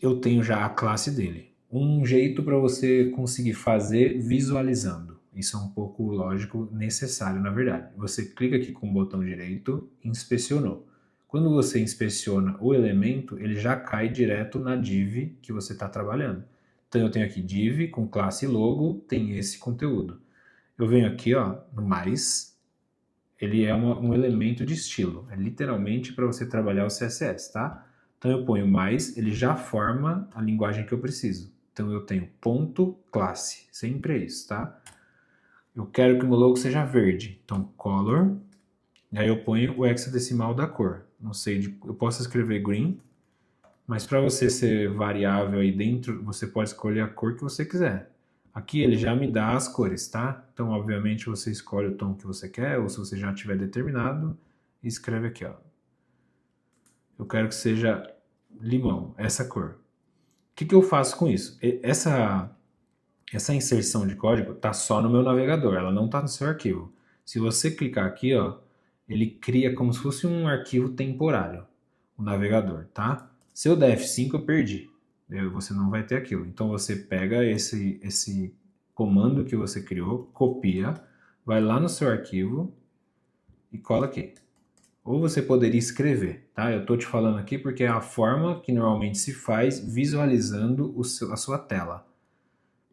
Eu tenho já a classe dele. Um jeito para você conseguir fazer visualizando. Isso é um pouco lógico, necessário na verdade. Você clica aqui com o botão direito, inspecionou. Quando você inspeciona o elemento, ele já cai direto na div que você está trabalhando. Então eu tenho aqui div com classe logo, tem esse conteúdo. Eu venho aqui, ó, no mais, ele é um elemento de estilo. É literalmente para você trabalhar o CSS, tá? Então eu ponho mais, ele já forma a linguagem que eu preciso. Então eu tenho ponto classe, sempre é isso, tá? Eu quero que o meu logo seja verde, então color, e aí eu ponho o hexadecimal da cor. Não sei, eu posso escrever green, mas para você ser variável aí dentro, você pode escolher a cor que você quiser. Aqui ele já me dá as cores, tá? Então, obviamente, você escolhe o tom que você quer, ou se você já tiver determinado, escreve aqui, ó. Eu quero que seja limão, essa cor. O que eu faço com isso? Essa inserção de código está só no meu navegador, ela não está no seu arquivo. Se você clicar aqui, ó, ele cria como se fosse um arquivo temporário, o navegador, tá? Se eu der F5, eu perdi. Você não vai ter aquilo. Então você pega esse comando que você criou, copia, vai lá no seu arquivo e cola aqui. Ou você poderia escrever, tá? Eu estou te falando aqui porque é a forma que normalmente se faz visualizando a sua tela.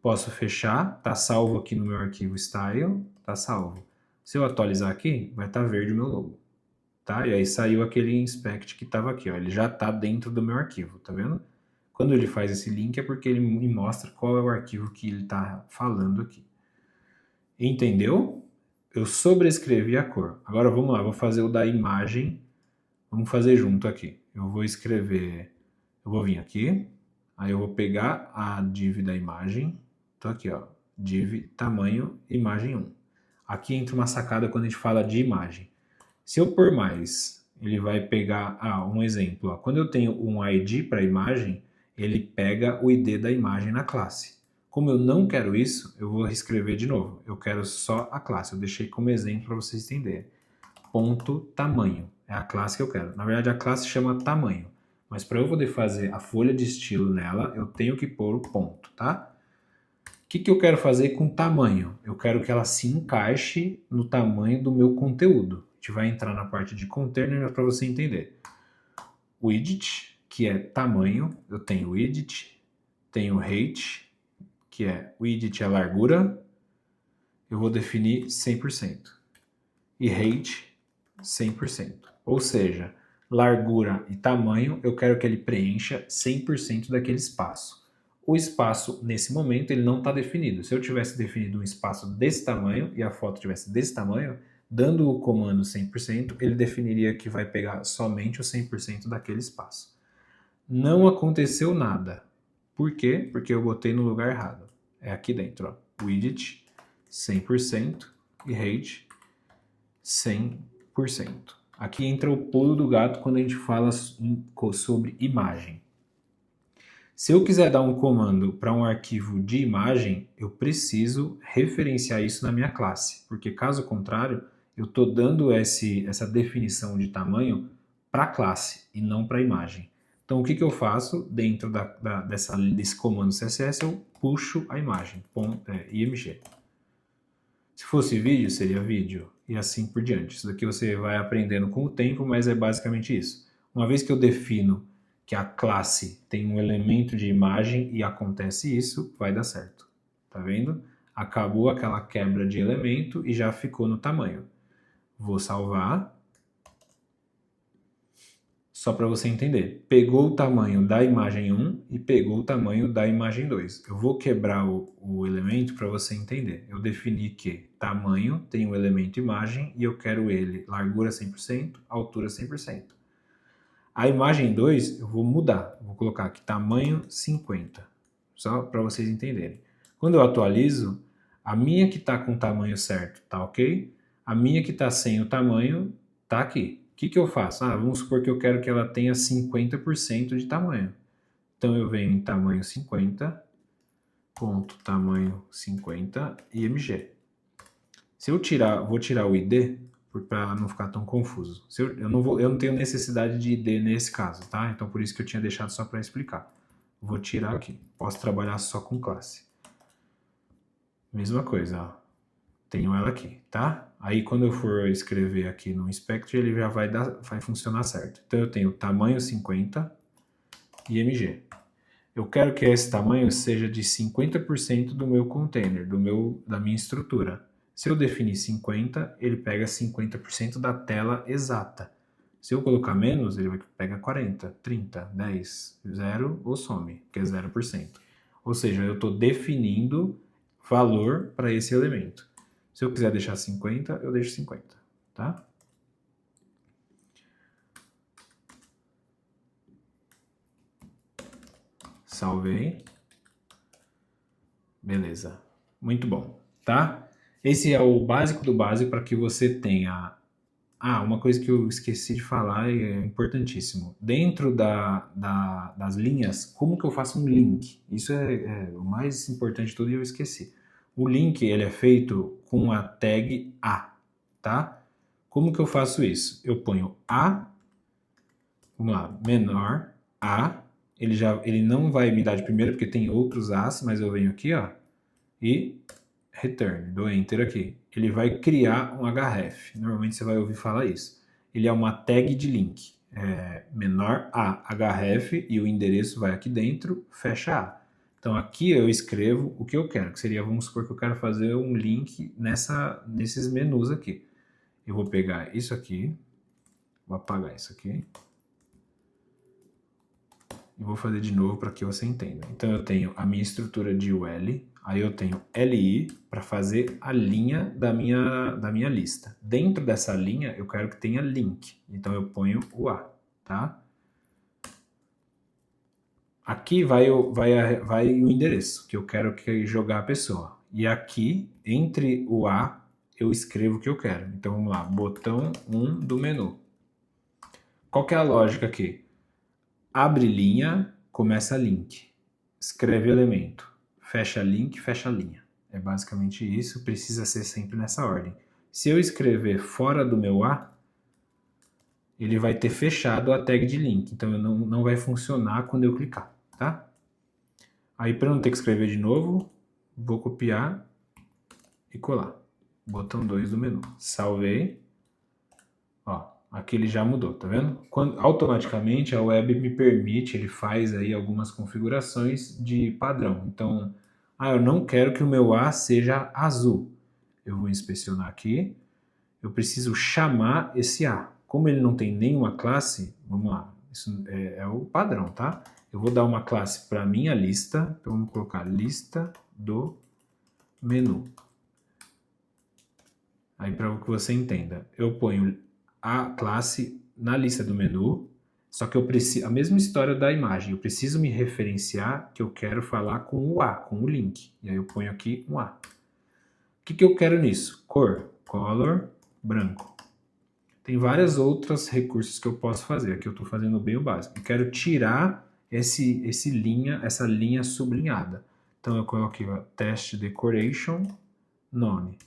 Posso fechar, tá salvo aqui no meu arquivo style, tá salvo. Se eu atualizar aqui, vai estar verde o meu logo, tá? E aí saiu aquele inspect que estava aqui, ó, ele já está dentro do meu arquivo, tá vendo? Quando ele faz esse link é porque ele me mostra qual é o arquivo que ele está falando aqui. Entendeu? Eu sobrescrevi a cor. Agora vamos lá, vou fazer o da imagem. Vamos fazer junto aqui. Eu vou escrever, eu vou vir aqui, aí eu vou pegar a div da imagem. Tô aqui, ó, div tamanho imagem 1. Aqui entra uma sacada quando a gente fala de imagem. Se eu pôr mais, ele vai pegar, um exemplo, ó, quando eu tenho um ID para imagem, ele pega o ID da imagem na classe. Como eu não quero isso, eu vou reescrever de novo. Eu quero só a classe, eu deixei como exemplo para vocês entenderem. Ponto tamanho, é a classe que eu quero. Na verdade, a classe chama tamanho, mas para eu poder fazer a folha de estilo nela, eu tenho que pôr o ponto, tá? O que eu quero fazer com tamanho? Eu quero que ela se encaixe no tamanho do meu conteúdo. A gente vai entrar na parte de container para você entender. Widget, que é tamanho, eu tenho widget, tenho height, que é widget é largura, eu vou definir 100%. E height, 100%. Ou seja, largura e tamanho, eu quero que ele preencha 100% daquele espaço. O espaço, nesse momento, ele não está definido. Se eu tivesse definido um espaço desse tamanho e a foto tivesse desse tamanho, Dando o comando 100%, ele definiria que vai pegar somente o 100% daquele espaço. Não aconteceu nada. Por quê? Porque eu botei no lugar errado. É aqui dentro, ó. Widget 100% e height 100%. Aqui entra o pulo do gato quando a gente fala sobre imagem. Se eu quiser dar um comando para um arquivo de imagem, eu preciso referenciar isso na minha classe, porque caso contrário, eu estou dando essa definição de tamanho para a classe e não para a imagem. Então, o que eu faço dentro desse comando CSS? Eu puxo a imagem, img. Se fosse vídeo, seria vídeo, e assim por diante. Isso daqui você vai aprendendo com o tempo, mas é basicamente isso. Uma vez que eu defino que a classe tem um elemento de imagem e acontece isso, vai dar certo. Tá vendo? Acabou aquela quebra de elemento e já ficou no tamanho. Vou salvar. Só para você entender. Pegou o tamanho da imagem 1 e pegou o tamanho da imagem 2. Eu vou quebrar o elemento para você entender. Eu defini que tamanho tem o elemento imagem e eu quero ele largura 100%, altura 100%. A imagem 2 eu vou mudar. Vou colocar aqui tamanho 50. Só para vocês entenderem. Quando eu atualizo, a minha que está com o tamanho certo está ok. A minha que está sem o tamanho está aqui. O que eu faço? Vamos supor que eu quero que ela tenha 50% de tamanho. Então eu venho em tamanho 50, ponto tamanho 50 img. Se eu vou tirar o id para não ficar tão confuso. Eu não tenho necessidade de id nesse caso, tá? Então por isso que eu tinha deixado só para explicar. Vou tirar aqui. Posso trabalhar só com classe. Mesma coisa, ó. Tenho ela aqui, tá? Aí quando eu for escrever aqui no Inspector, ele já vai funcionar certo. Então eu tenho tamanho 50 img. Eu quero que esse tamanho seja de 50% do meu container, da minha estrutura. Se eu definir 50, ele pega 50% da tela exata. Se eu colocar menos, ele vai pegar 40, 30, 10, 0 ou some, que é 0%. Ou seja, eu estou definindo valor para esse elemento. Se eu quiser deixar 50, eu deixo 50, tá? Salvei. Beleza. Muito bom, tá? Esse é o básico do básico para que você tenha... uma coisa que eu esqueci de falar e é importantíssimo. Dentro das linhas, como que eu faço um link? Isso é o mais importante de tudo e eu esqueci. O link, ele é feito com a tag A, tá? Como que eu faço isso? Eu ponho A, vamos lá, menor, A, ele não vai me dar de primeira porque tem outros As, mas eu venho aqui, ó, e return, dou enter aqui. Ele vai criar um href, normalmente você vai ouvir falar isso. Ele é uma tag de link, menor A, href, e o endereço vai aqui dentro, fecha A. Então aqui eu escrevo o que eu quero, que seria, vamos supor que eu quero fazer um link nesses menus aqui. Eu vou pegar isso aqui, vou apagar isso aqui, e vou fazer de novo para que você entenda. Então eu tenho a minha estrutura de UL, aí eu tenho LI para fazer a linha da minha lista. Dentro dessa linha eu quero que tenha link, então eu ponho o A, tá? Aqui vai o endereço, que eu quero jogar a pessoa. E aqui, entre o A, eu escrevo o que eu quero. Então, vamos lá, botão 1 do menu. Qual que é a lógica aqui? Abre linha, começa link. Escreve elemento. Fecha link, fecha linha. É basicamente isso, precisa ser sempre nessa ordem. Se eu escrever fora do meu A, ele vai ter fechado a tag de link. Então, não vai funcionar quando eu clicar, tá? Aí, para não ter que escrever de novo, vou copiar e colar. Botão 2 do menu. Salvei. Ó, aqui ele já mudou, tá vendo? Automaticamente a web me permite, ele faz aí algumas configurações de padrão. Então, eu não quero que o meu A seja azul. Eu vou inspecionar aqui. Eu preciso chamar esse A. Como ele não tem nenhuma classe, vamos lá, isso é o padrão, tá? Eu vou dar uma classe para minha lista, então vamos colocar lista do menu. Aí para que você entenda, eu ponho a classe na lista do menu, só que eu preciso, a mesma história da imagem, eu preciso me referenciar que eu quero falar com o A, com o link. E aí eu ponho aqui um A. O que eu quero nisso? Cor, color, branco. Tem vários outros recursos que eu posso fazer. Aqui eu estou fazendo bem o básico. Eu quero tirar essa linha sublinhada. Então eu coloquei test decoration none.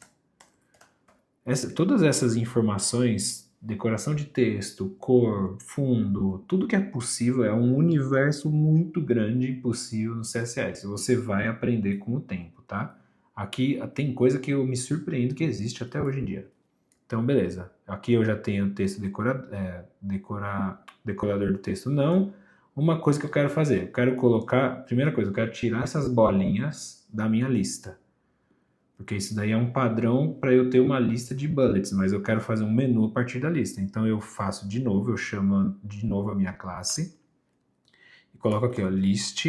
Todas essas informações, decoração de texto, cor, fundo, tudo que é possível, é um universo muito grande e possível no CSS. Você vai aprender com o tempo, tá? Aqui tem coisa que eu me surpreendo que existe até hoje em dia. Então, beleza. Aqui eu já tenho o texto decorador do texto não. Uma coisa que eu quero fazer, eu quero colocar, primeira coisa, eu quero tirar essas bolinhas da minha lista. Porque isso daí é um padrão para eu ter uma lista de bullets, mas eu quero fazer um menu a partir da lista. Então eu faço de novo, eu chamo de novo a minha classe e coloco aqui, ó, list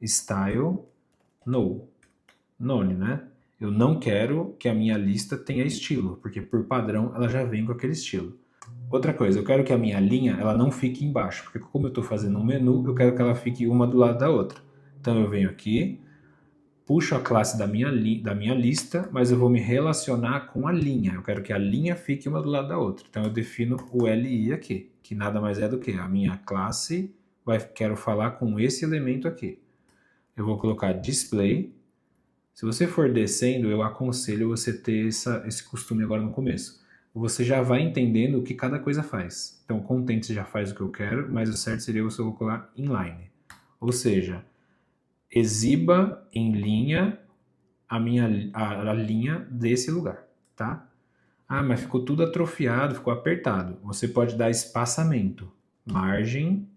style none, né? Eu não quero que a minha lista tenha estilo, porque por padrão ela já vem com aquele estilo. Outra coisa, eu quero que a minha linha ela não fique embaixo, porque como eu estou fazendo um menu, eu quero que ela fique uma do lado da outra. Então eu venho aqui, puxo a classe da minha lista, mas eu vou me relacionar com a linha. Eu quero que a linha fique uma do lado da outra. Então eu defino o li aqui, que nada mais é do que a minha classe, quero falar com esse elemento aqui. Eu vou colocar display. Se você for descendo, eu aconselho você ter esse costume agora no começo. Você já vai entendendo o que cada coisa faz. Então, content já faz o que eu quero, mas o certo seria você colocar inline. Ou seja, exiba em linha a linha desse lugar, tá? Ah, mas ficou tudo atrofiado, ficou apertado. Você pode dar espaçamento, margem.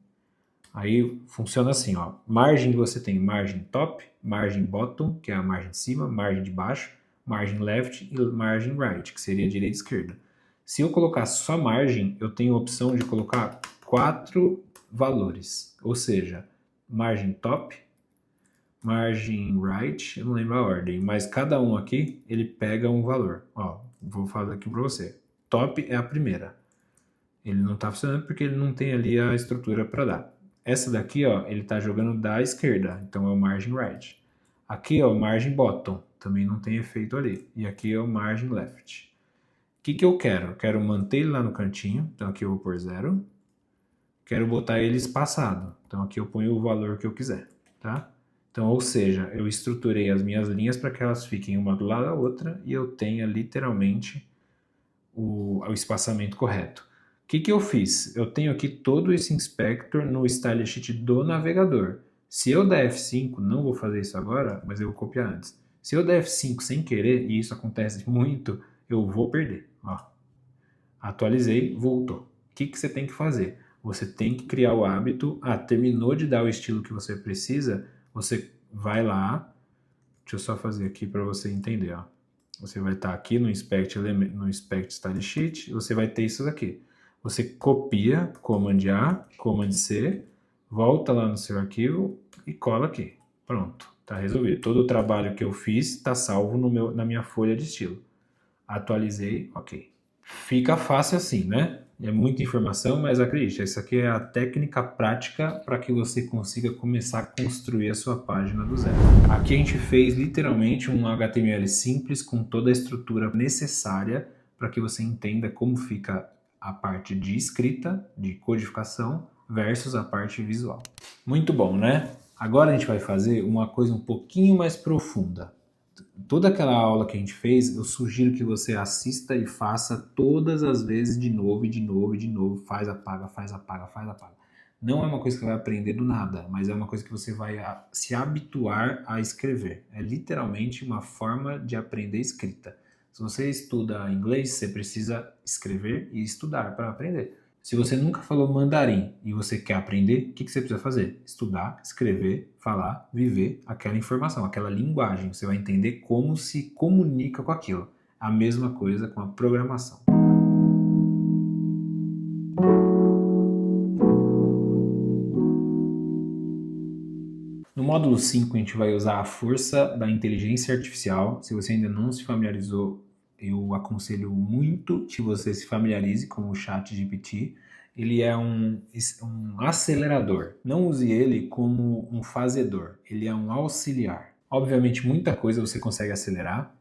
Aí funciona assim, ó. Margem você tem margem top, margem bottom, que é a margem de cima, margem de baixo, margem left e margem right, que seria direita e esquerda. Se eu colocar só margem, eu tenho a opção de colocar 4 valores, ou seja, margem top, margem right, eu não lembro a ordem, mas cada um aqui, ele pega um valor. Ó, vou falar aqui para você. Top é a primeira. Ele não está funcionando porque ele não tem ali a estrutura para dar. Essa daqui, ó, ele está jogando da esquerda, então é o margin right. Aqui, ó, o margin bottom, também não tem efeito ali. E aqui é o margin left. O que eu quero? Eu quero manter ele lá no cantinho, então aqui eu vou pôr 0. Quero botar ele espaçado, então aqui eu ponho o valor que eu quiser, tá? Então, ou seja, eu estruturei as minhas linhas para que elas fiquem uma do lado da outra e eu tenha literalmente o espaçamento correto. O que eu fiz? Eu tenho aqui todo esse inspector no style sheet do navegador. Se eu der F5, não vou fazer isso agora, mas eu vou copiar antes. Se eu der F5 sem querer, e isso acontece muito, eu vou perder. Ó, atualizei, voltou. O que você tem que fazer? Você tem que criar o hábito. terminou de dar o estilo que você precisa, você vai lá. Deixa eu só fazer aqui para você entender. Ó. Você vai estar aqui no Inspect Style Sheet, você vai ter isso daqui. Você copia, Command A, Command C, volta lá no seu arquivo e cola aqui. Pronto, está resolvido. Todo o trabalho que eu fiz está salvo na minha folha de estilo. Atualizei, ok. Fica fácil assim, né? É muita informação, mas acredite, essa aqui é a técnica prática para que você consiga começar a construir a sua página do zero. Aqui a gente fez literalmente um HTML simples com toda a estrutura necessária para que você entenda como fica a parte de escrita, de codificação, versus a parte visual. Muito bom, né? Agora a gente vai fazer uma coisa um pouquinho mais profunda. Toda aquela aula que a gente fez, eu sugiro que você assista e faça todas as vezes de novo, e de novo, e de novo. Faz, apaga, faz, apaga, faz, apaga. Não é uma coisa que você vai aprender do nada, mas é uma coisa que você vai se habituar a escrever. É literalmente uma forma de aprender escrita. Se você estuda inglês, você precisa escrever e estudar para aprender. Se você nunca falou mandarim e você quer aprender, o que você precisa fazer? Estudar, escrever, falar, viver aquela informação, aquela linguagem. Você vai entender como se comunica com aquilo. A mesma coisa com a programação. No módulo 5, a gente vai usar a força da inteligência artificial. Se você ainda não se familiarizou, eu aconselho muito que você se familiarize com o ChatGPT. Ele é um acelerador. Não use ele como um fazedor. Ele é um auxiliar. Obviamente, muita coisa você consegue acelerar,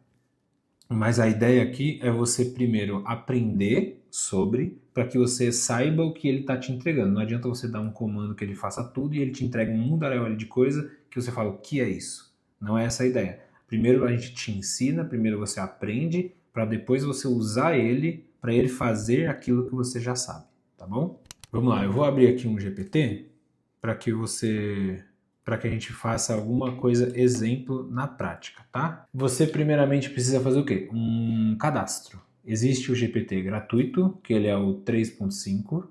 mas a ideia aqui é você primeiro aprender sobre, para que você saiba o que ele está te entregando. Não adianta você dar um comando que ele faça tudo e ele te entrega um mundaréu de coisa que você fala, o que é isso? Não é essa a ideia. Primeiro a gente te ensina, primeiro você aprende, para depois você usar ele para ele fazer aquilo que você já sabe, tá bom? Vamos lá, eu vou abrir aqui um GPT para que a gente faça alguma coisa exemplo na prática, tá? Você primeiramente precisa fazer o quê? Um cadastro. Existe o GPT gratuito, que ele é o 3.5.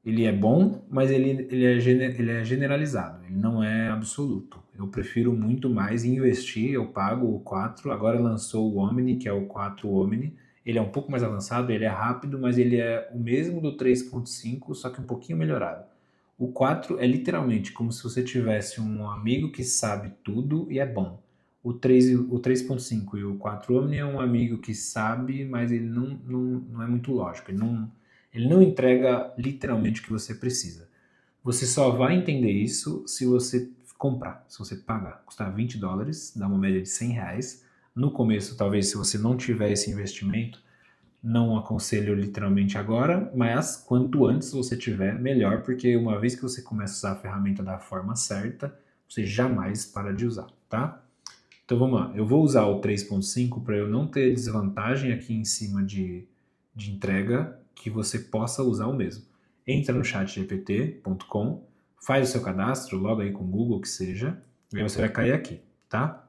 Ele é bom, mas ele é generalizado, ele não é absoluto. Eu prefiro muito mais investir, eu pago o 4, agora lançou o Omni, que é o 4 Omni. Ele é um pouco mais avançado, ele é rápido, mas ele é o mesmo do 3.5, só que um pouquinho melhorado. O 4 é literalmente como se você tivesse um amigo que sabe tudo e é bom. O 3.5 e o 4 Omni é um amigo que sabe, mas ele não é muito lógico. Ele não entrega literalmente o que você precisa. Você só vai entender isso se você comprar, se você pagar. Custa $20, dá uma média de R$ 100. No começo, talvez, se você não tiver esse investimento, não aconselho literalmente agora, mas quanto antes você tiver, melhor, porque uma vez que você começa a usar a ferramenta da forma certa, você jamais para de usar, tá? Então vamos lá, eu vou usar o 3.5 para eu não ter desvantagem aqui em cima de entrega, que você possa usar o mesmo. Entra no chatgpt.com, faz o seu cadastro, logo aí com o Google que seja, e aí você vai cair aqui, tá?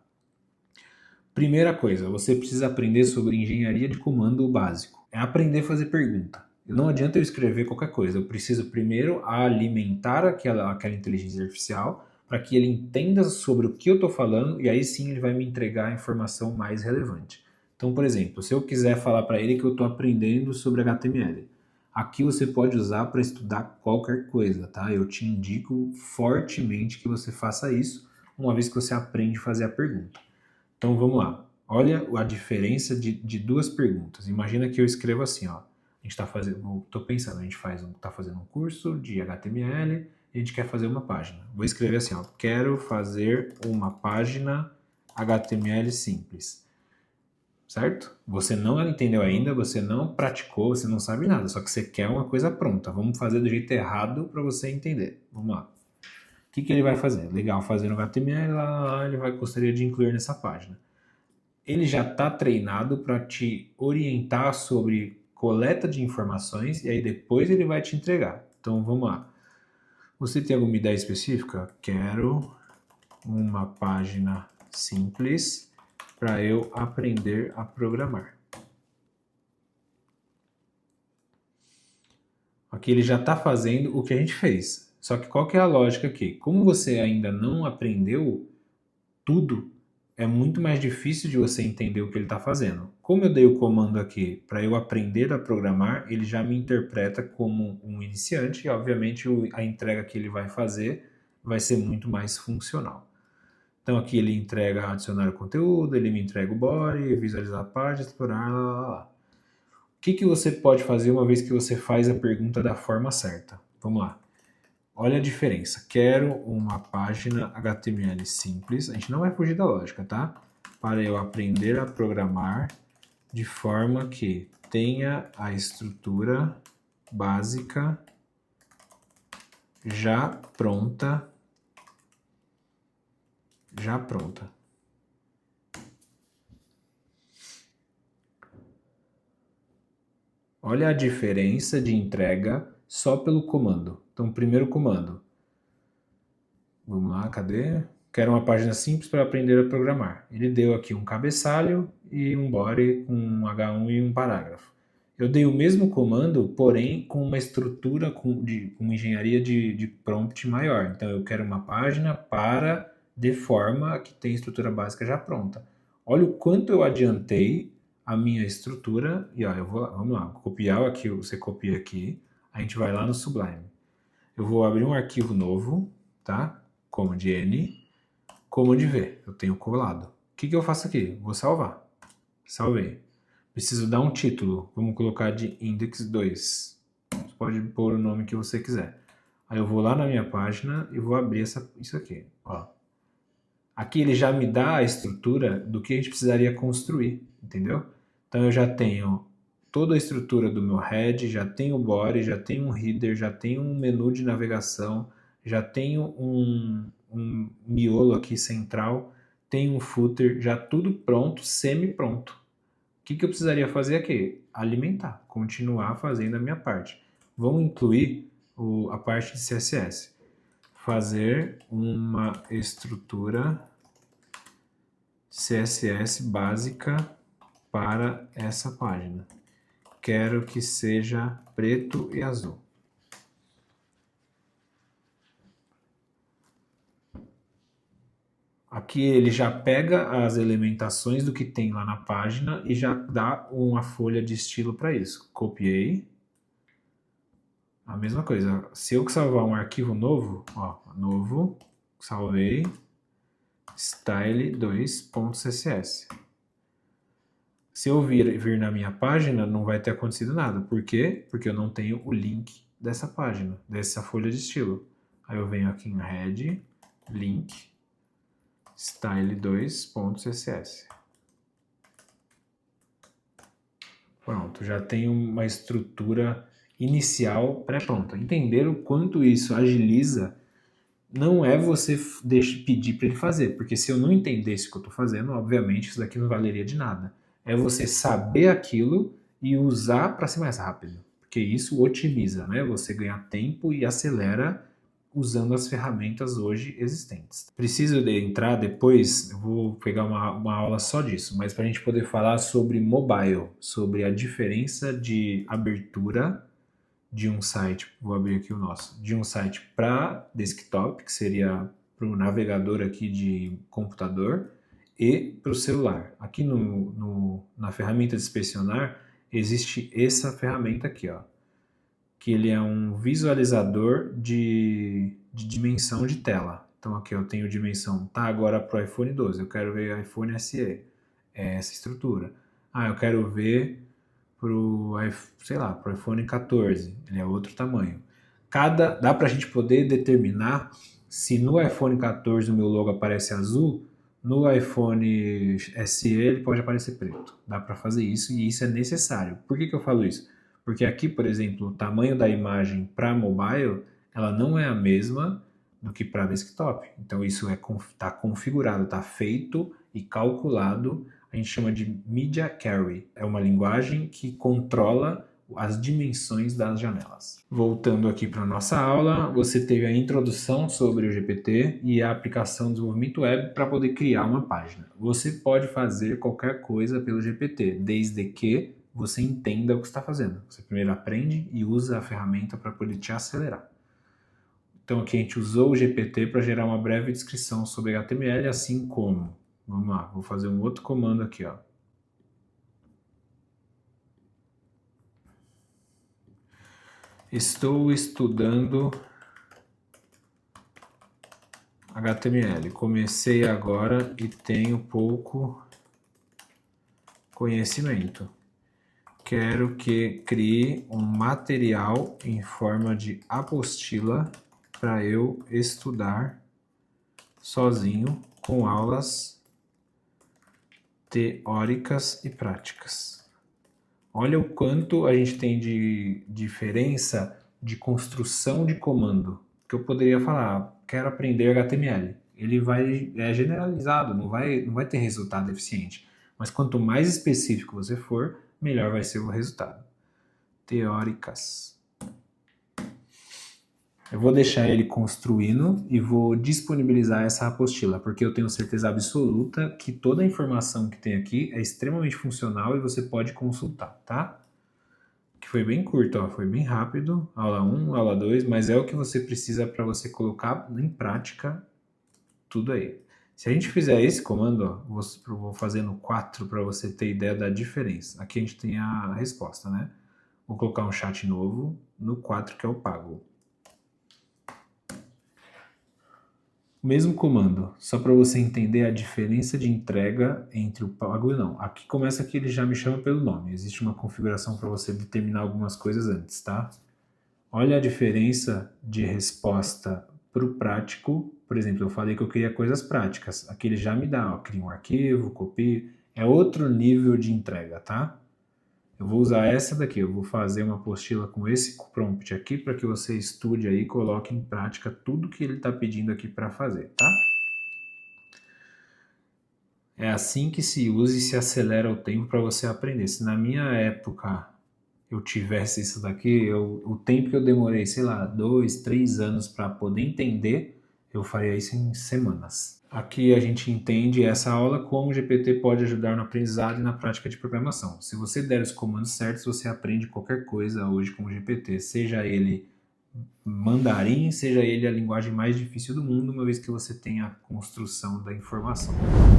Primeira coisa, você precisa aprender sobre engenharia de comando básico. É aprender a fazer pergunta. Não adianta eu escrever qualquer coisa, eu preciso primeiro alimentar aquela inteligência artificial para que ele entenda sobre o que eu estou falando e aí sim ele vai me entregar a informação mais relevante. Então, por exemplo, se eu quiser falar para ele que eu estou aprendendo sobre HTML, aqui você pode usar para estudar qualquer coisa, tá? Eu te indico fortemente que você faça isso uma vez que você aprende a fazer a pergunta. Então vamos lá. Olha a diferença de duas perguntas. Imagina que eu escrevo assim, ó. A gente está fazendo, estou pensando, a gente está fazendo um curso de HTML e a gente quer fazer uma página. Vou escrever assim, ó. Quero fazer uma página HTML simples. Certo? Você não entendeu ainda, você não praticou, você não sabe nada, só que você quer uma coisa pronta. Vamos fazer do jeito errado para você entender. Vamos lá. O que ele vai fazer? Legal, fazer no HTML, ele gostaria de incluir nessa página. Ele já está treinado para te orientar sobre coleta de informações e aí depois ele vai te entregar. Então vamos lá. Você tem alguma ideia específica? Quero uma página simples para eu aprender a programar. Aqui ele já está fazendo o que a gente fez. Só que qual que é a lógica aqui? Como você ainda não aprendeu tudo, é muito mais difícil de você entender o que ele está fazendo. Como eu dei o comando aqui para eu aprender a programar, ele já me interpreta como um iniciante e, obviamente, a entrega que ele vai fazer vai ser muito mais funcional. Então, aqui ele entrega adicionar o conteúdo, ele me entrega o body, visualizar a página, explorar, lá, lá, lá. O que você pode fazer uma vez que você faz a pergunta da forma certa? Vamos lá. Olha a diferença. Quero uma página HTML simples. A gente não vai fugir da lógica, tá? Para eu aprender a programar de forma que tenha a estrutura básica já pronta. Já pronta. Olha a diferença de entrega só pelo comando. Então, primeiro comando. Vamos lá, cadê? Quero uma página simples para aprender a programar. Ele deu aqui um cabeçalho e um body com um H1 e um parágrafo. Eu dei o mesmo comando, porém com uma estrutura com engenharia de prompt maior. Então eu quero uma página para de forma que tem estrutura básica já pronta. Olha o quanto eu adiantei a minha estrutura. E ó, vamos lá, copiar aqui, você copia aqui, a gente vai lá no Sublime. Eu vou abrir um arquivo novo, tá? Command N, Command V, eu tenho colado. O que eu faço aqui? Vou salvar. Salvei. Preciso dar um título. Vamos colocar de index 2. Você pode pôr o nome que você quiser. Aí eu vou lá na minha página e vou abrir isso aqui. Ó. Aqui ele já me dá a estrutura do que a gente precisaria construir, entendeu? Então eu já tenho toda a estrutura do meu head, já tenho o body, já tenho um header, já tenho um menu de navegação, já tenho um miolo aqui central, tenho um footer, já tudo pronto, semi-pronto. O que eu precisaria fazer aqui? Alimentar, continuar fazendo a minha parte. Vamos incluir a parte de CSS. Fazer uma estrutura CSS básica para essa página. Quero que seja preto e azul. Aqui ele já pega as elementações do que tem lá na página e já dá uma folha de estilo para isso. Copiei. A mesma coisa. Se eu salvar um arquivo novo, ó, novo, salvei, style2.css. Se eu vir na minha página, não vai ter acontecido nada. Por quê? Porque eu não tenho o link dessa página, dessa folha de estilo. Aí eu venho aqui em head, link, style2.css. Pronto, já tenho uma estrutura inicial pré-pronta. Entender o quanto isso agiliza não é você pedir para ele fazer, porque se eu não entendesse o que eu estou fazendo, obviamente isso daqui não valeria de nada. É você saber aquilo e usar para ser mais rápido, porque isso otimiza, né? Você ganha tempo e acelera usando as ferramentas hoje existentes. Preciso entrar depois, eu vou pegar uma aula só disso, mas para a gente poder falar sobre mobile, sobre a diferença de abertura de um site, vou abrir aqui o nosso, de um site para desktop, que seria para o navegador aqui de computador, e para o celular. Aqui na ferramenta de inspecionar, existe essa ferramenta aqui, ó, que ele é um visualizador de dimensão de tela. Então aqui eu tenho dimensão, tá agora para o iPhone 12, eu quero ver iPhone SE, é essa estrutura. Ah, eu quero ver pro, sei lá, pro iPhone 14, ele é outro tamanho. Dá para a gente poder determinar se no iPhone 14 o meu logo aparece azul, no iPhone SE ele pode aparecer preto. Dá para fazer isso e isso é necessário. Por que eu falo isso? Porque aqui, por exemplo, o tamanho da imagem para mobile, ela não é a mesma do que para desktop. Então isso está configurado, está feito e calculado. A gente chama de Media Query. É uma linguagem que controla as dimensões das janelas. Voltando aqui para a nossa aula, você teve a introdução sobre o GPT e a aplicação do desenvolvimento web para poder criar uma página. Você pode fazer qualquer coisa pelo GPT, desde que você entenda o que está fazendo. Você primeiro aprende e usa a ferramenta para poder te acelerar. Então aqui a gente usou o GPT para gerar uma breve descrição sobre HTML, assim como, vamos lá, vou fazer um outro comando aqui, ó. Estou estudando HTML. Comecei agora e tenho pouco conhecimento. Quero que crie um material em forma de apostila para eu estudar sozinho com aulas teóricas e práticas. Olha o quanto a gente tem de diferença de construção de comando. Que eu poderia falar, quero aprender HTML. Ele é generalizado, não vai ter resultado eficiente. Mas quanto mais específico você for, melhor vai ser o resultado. Teóricas. Eu vou deixar ele construindo e vou disponibilizar essa apostila, porque eu tenho certeza absoluta que toda a informação que tem aqui é extremamente funcional e você pode consultar, tá? Que foi bem curto, ó, foi bem rápido, aula 1, aula 2, mas é o que você precisa para você colocar em prática tudo aí. Se a gente fizer esse comando, ó, vou fazer no 4 para você ter ideia da diferença. Aqui a gente tem a resposta, né? Vou colocar um chat novo no 4, que é o pago. O mesmo comando, só para você entender a diferença de entrega entre o pago e o não. Aqui começa que ele já me chama pelo nome. Existe uma configuração para você determinar algumas coisas antes, tá? Olha a diferença de resposta para o prático. Por exemplo, eu falei que eu queria coisas práticas. Aqui ele já me dá, ó, cria um arquivo, copia. É outro nível de entrega, tá? Eu vou usar essa daqui, eu vou fazer uma apostila com esse prompt aqui para que você estude aí e coloque em prática tudo que ele está pedindo aqui para fazer, tá? É assim que se usa e se acelera o tempo para você aprender. Se na minha época eu tivesse isso daqui, o tempo que eu demorei, sei lá, 2, 3 anos para poder entender, eu faria isso em semanas. Aqui a gente entende essa aula como o GPT pode ajudar no aprendizado e na prática de programação. Se você der os comandos certos, você aprende qualquer coisa hoje com o GPT, seja ele mandarim, seja ele a linguagem mais difícil do mundo, uma vez que você tem a construção da informação.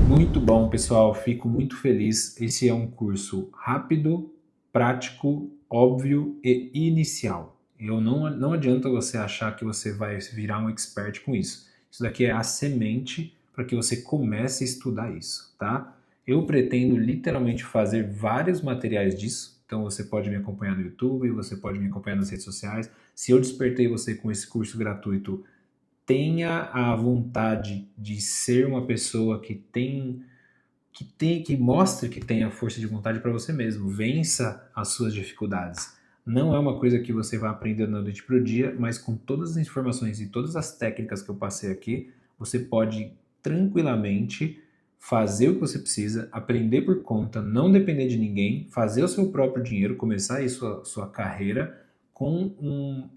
Muito bom, pessoal, fico muito feliz. Esse é um curso rápido, prático, óbvio e inicial. Não adianta você achar que você vai virar um expert com isso. Isso daqui é a semente para que você comece a estudar isso, tá? Eu pretendo literalmente fazer vários materiais disso, então você pode me acompanhar no YouTube, você pode me acompanhar nas redes sociais. Se eu despertei você com esse curso gratuito, tenha a vontade de ser uma pessoa que mostre que tem a força de vontade para você mesmo. Vença as suas dificuldades. Não é uma coisa que você vai aprender da noite para o dia, mas com todas as informações e todas as técnicas que eu passei aqui, você pode tranquilamente fazer o que você precisa, aprender por conta, não depender de ninguém, fazer o seu próprio dinheiro, começar aí sua carreira com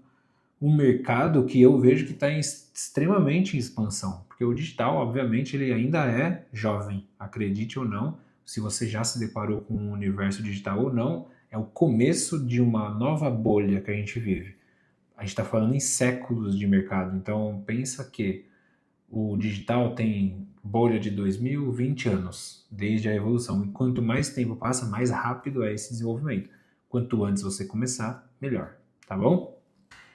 um mercado que eu vejo que está extremamente em expansão, porque o digital, obviamente, ele ainda é jovem, acredite ou não, se você já se deparou com o universo digital ou não, é o começo de uma nova bolha que a gente vive. A gente está falando em séculos de mercado, então pensa que o digital tem bolha de 2020 anos, desde a evolução, e quanto mais tempo passa, mais rápido é esse desenvolvimento. Quanto antes você começar, melhor, tá bom?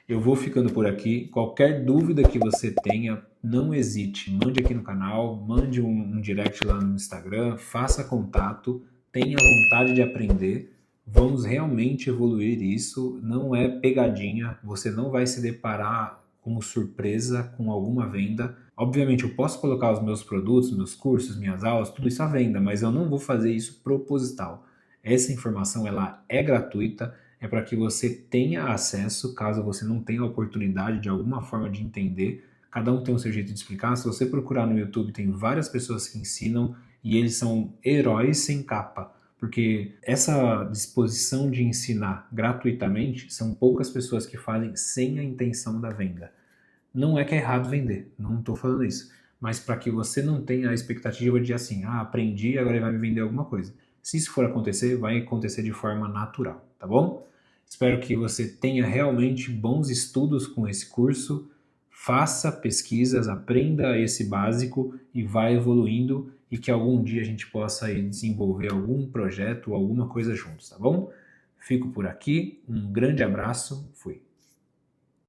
Eu vou ficando por aqui. Qualquer dúvida que você tenha, não hesite. Mande aqui no canal, mande um direct lá no Instagram, faça contato, tenha vontade de aprender. Vamos realmente evoluir isso. Não é pegadinha, você não vai se deparar como surpresa com alguma venda. Obviamente, eu posso colocar os meus produtos, meus cursos, minhas aulas, tudo isso à venda, mas eu não vou fazer isso proposital. Essa informação ela é gratuita, é para que você tenha acesso, caso você não tenha a oportunidade de alguma forma de entender. Cada um tem o seu jeito de explicar. Se você procurar no YouTube, tem várias pessoas que ensinam e eles são heróis sem capa, porque essa disposição de ensinar gratuitamente são poucas pessoas que fazem sem a intenção da venda. Não é que é errado vender, não estou falando isso, mas para que você não tenha a expectativa de assim, aprendi, agora ele vai me vender alguma coisa. Se isso for acontecer, vai acontecer de forma natural, tá bom? Espero que você tenha realmente bons estudos com esse curso, faça pesquisas, aprenda esse básico e vá evoluindo e que algum dia a gente possa aí desenvolver algum projeto ou alguma coisa juntos, tá bom? Fico por aqui, um grande abraço, fui.